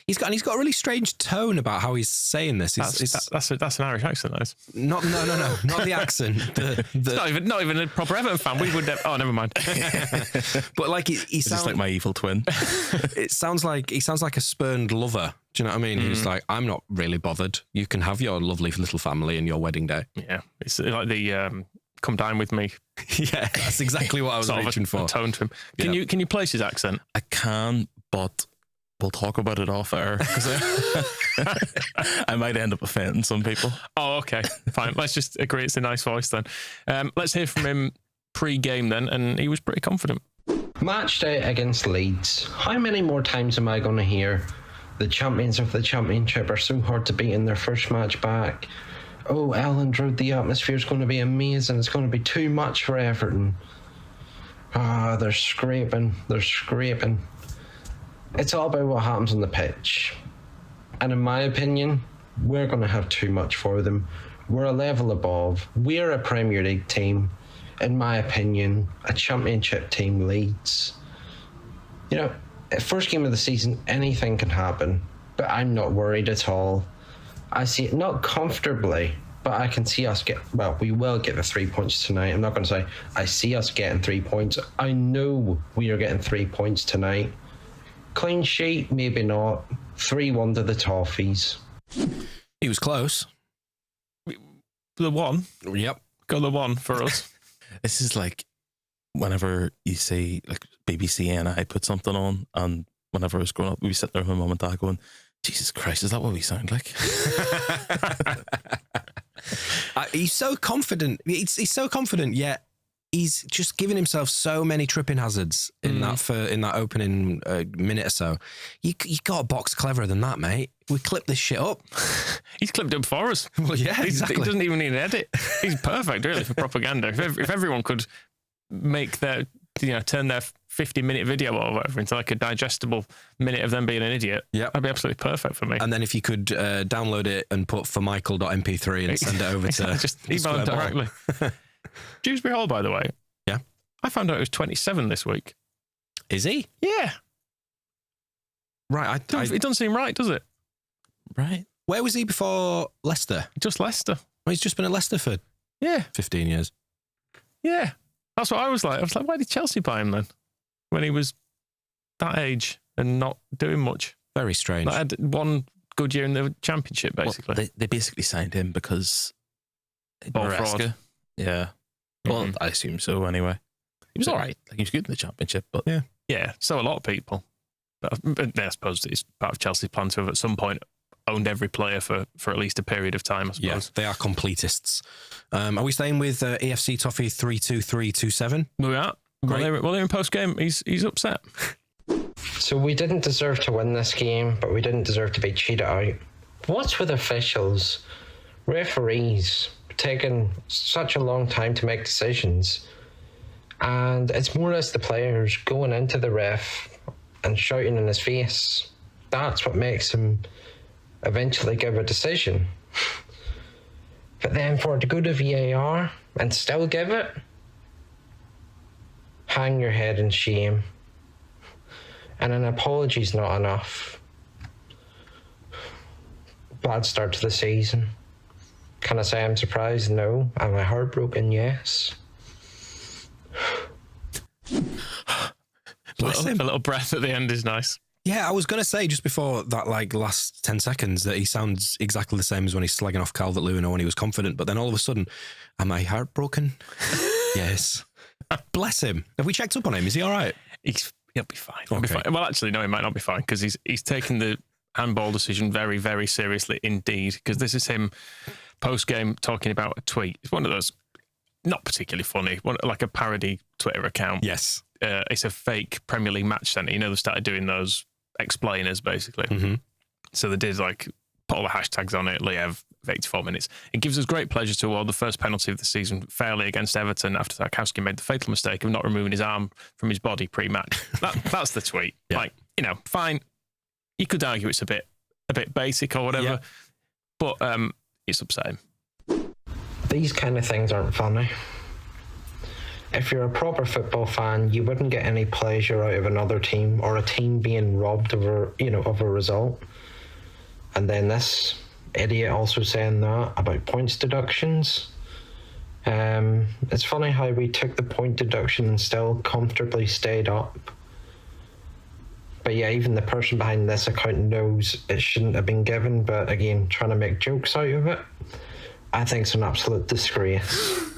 He's got a really strange tone about how he's saying this. That's an Irish accent, though. No, not the accent. It's not even a proper Everton fan. We would. Never mind. But like he sounds just like my evil twin. He sounds like a spurned lover. Do you know what I mean? He's like, I'm not really bothered. You can have your lovely little family and your wedding day. Yeah, it's like the come dine with me. Yeah, that's exactly what I was reaching for. A tone to him. Can you place his accent? I can, but we'll talk about it off air because I might end up offending some people. Oh, okay, fine. Let's just agree it's a nice voice then. Let's hear from him pre-game then, and he was pretty confident. Match day against Leeds. How many more times am I going to hear the champions of the championship are so hard to beat in their first match back? Oh, Elland Road, the atmosphere is going to be amazing. It's going to be too much for Everton. They're scraping. It's all about what happens on the pitch. And in my opinion, we're going to have too much for them. We're a level above. We're a Premier League team. In my opinion, a championship team Leeds. First game of the season, anything can happen. But I'm not worried at all. I see it not comfortably, but I can see us we will get the 3 points tonight. I'm not going to say I see us getting 3 points. I know we are getting 3 points tonight. Clean sheet, maybe not. 3-1 to the Toffees. He was close. The one? Yep. Got the one for us. This is like whenever you see like BBC and I put something on, and whenever I was growing up, we sit there with my mum and dad going, Jesus Christ, is that what we sound like? He's so confident. He's so confident, yet he's just giving himself so many tripping hazards in that opening minute or so. You got to box cleverer than that, mate. We clipped this shit up. He's clipped up for us. Well, yeah, exactly. He doesn't even need an edit. He's perfect, really, for propaganda. If everyone could make their, turn their 50-minute video or whatever into like a digestible minute of them being an idiot, that'd be absolutely perfect for me. And then if you could download it and put formichael.mp3 and send it over to just email it directly. Dewsbury Hall, by the way. Yeah. I found out he was 27 this week. Is he? Yeah. Right. It doesn't seem right, does it? Right. Where was he before Leicester? Just Leicester. Well, he's just been at Leicester for 15 years. Yeah. That's what I was like. Why did Chelsea buy him then? When he was that age and not doing much. Very strange. I had one good year in the Championship, basically. Well, they basically signed him because... fraud. Yeah. Well, I assume so anyway. He was all right. Like, he was good in the Championship, but... Yeah, so a lot of people. But I suppose it's part of Chelsea's plan to have at some point owned every player for at least a period of time, I suppose. Yeah, they are completists. Are we staying with EFC Toffee 32327? We are. Well, they're in post-game. He's upset. So we didn't deserve to win this game, but we didn't deserve to be cheated out. What's with officials referees taking such a long time to make decisions, and it's more or less the players going into the ref and shouting in his face. That's what makes him eventually give a decision. But then for it to go to VAR and still give it, hang your head in shame. And an apology's not enough. Bad start to the season. Can I say I'm surprised? No. Am I heartbroken? Yes. A little breath at the end is nice. Yeah, I was going to say just before that, like, last 10 seconds, that he sounds exactly the same as when he's slagging off Calvert-Lewin or when he was confident, but then all of a sudden, am I heartbroken? Yes. Bless him. Have we checked up on him? Is he all right? He'll be fine. He'll be fine. Well, actually, no, he might not be fine because he's taken the handball decision very, very seriously indeed, because this is him post-game talking about a tweet. It's one of those, not particularly funny, like a parody Twitter account. Yes. It's a fake Premier League match centre. You know, they started doing those explainers, basically. Mm-hmm. So they did, like, put all the hashtags on it, Liev, 84 minutes. It gives us great pleasure to award the first penalty of the season fairly against Everton after Tarkowski made the fatal mistake of not removing his arm from his body pre-match. That's the tweet. Yeah. Like, you know, fine. You could argue it's a bit basic or whatever, but it's upsetting. These kind of things aren't funny. If you're a proper football fan, you wouldn't get any pleasure out of another team or a team being robbed of a result. And then this idiot also saying that about points deductions. It's funny how we took the point deduction and still comfortably stayed up. But yeah, even the person behind this account knows it shouldn't have been given, but again, trying to make jokes out of it, I think it's an absolute disgrace.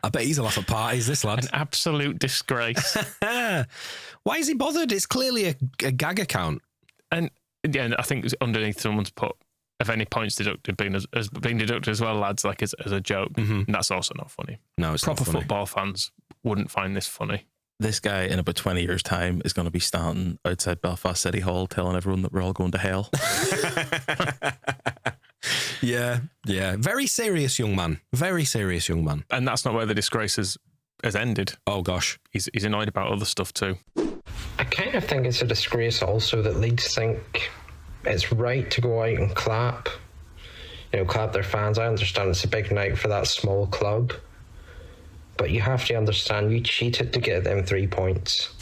I bet he's a laugh at parties, this lad. An absolute disgrace. Why is he bothered? It's clearly a gag account. And yeah, I think underneath someone's put, if any points deducted has been deducted as well, lads, like as a joke. Mm-hmm. And that's also not funny. No, it's proper not funny. Football fans wouldn't find this funny. This guy in about 20 years' time is going to be standing outside Belfast City Hall telling everyone that we're all going to hell. Yeah. Very serious young man. Very serious young man. And that's not where the disgrace has ended. Oh, gosh. He's annoyed about other stuff too. I kind of think it's a disgrace also that Leeds think it's right to go out and clap. Clap their fans. I understand it's a big night for that small club. But you have to understand, you cheated to get them 3 points.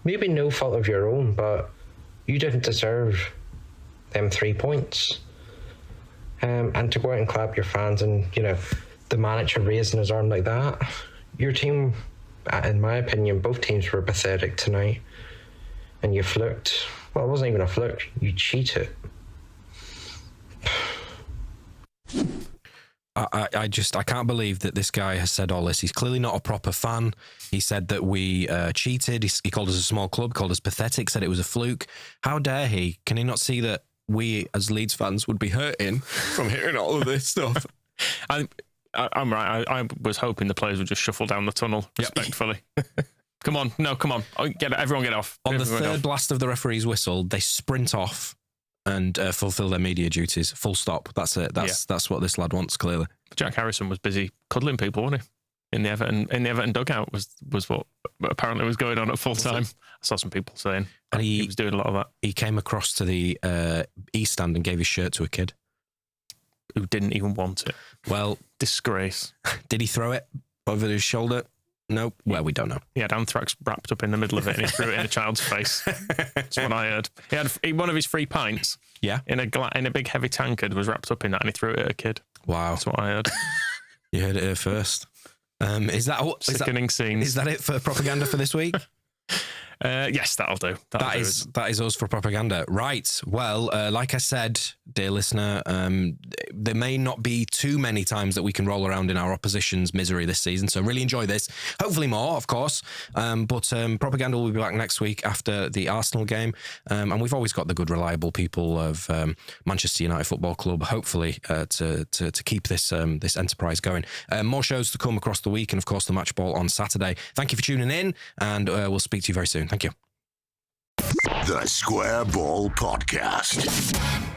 Maybe no fault of your own, but you didn't deserve them 3 points. And to go out and clap your fans and, the manager raising his arm like that, your team, in my opinion, both teams were pathetic tonight. And you fluked. Well, it wasn't even a fluke. You cheated. I can't believe that this guy has said all this. He's clearly not a proper fan. He said that we cheated. He called us a small club, called us pathetic, said it was a fluke. How dare he? Can he not see that we as Leeds fans would be hurting from hearing all of this stuff? I'm right. I was hoping the players would just shuffle down the tunnel respectfully. Come on. Everyone get off. On the third blast of the referee's whistle, they sprint off and fulfill their media duties. Full stop. That's it. That's what this lad wants, clearly. Jack Harrison was busy cuddling people, wasn't he? In the Everton dugout was what apparently was going on at full time. I saw some people saying and he was doing a lot of that. He came across to the East Stand and gave his shirt to a kid who didn't even want it. Well, disgrace. Did he throw it over his shoulder? No. Well, we don't know. He had anthrax wrapped up in the middle of it and he threw it in a child's face. That's what I heard. He had one of his 3 pints. Yeah. In a big heavy tankard was wrapped up in that and he threw it at a kid. Wow. That's what I heard. You heard it here first. Is that sickening scenes? Is that it for propaganda for this week? Yes, that'll do. That is us for propaganda. Right. Well, like I said, dear listener, there may not be too many times that we can roll around in our opposition's misery this season. So really enjoy this. Hopefully more, of course. But propaganda will be back next week after the Arsenal game. And we've always got the good, reliable people of Manchester United Football Club, hopefully, to keep this enterprise going. More shows to come across the week, and of course the match ball on Saturday. Thank you for tuning in, and we'll speak to you very soon. Thank you. The Square Ball Podcast.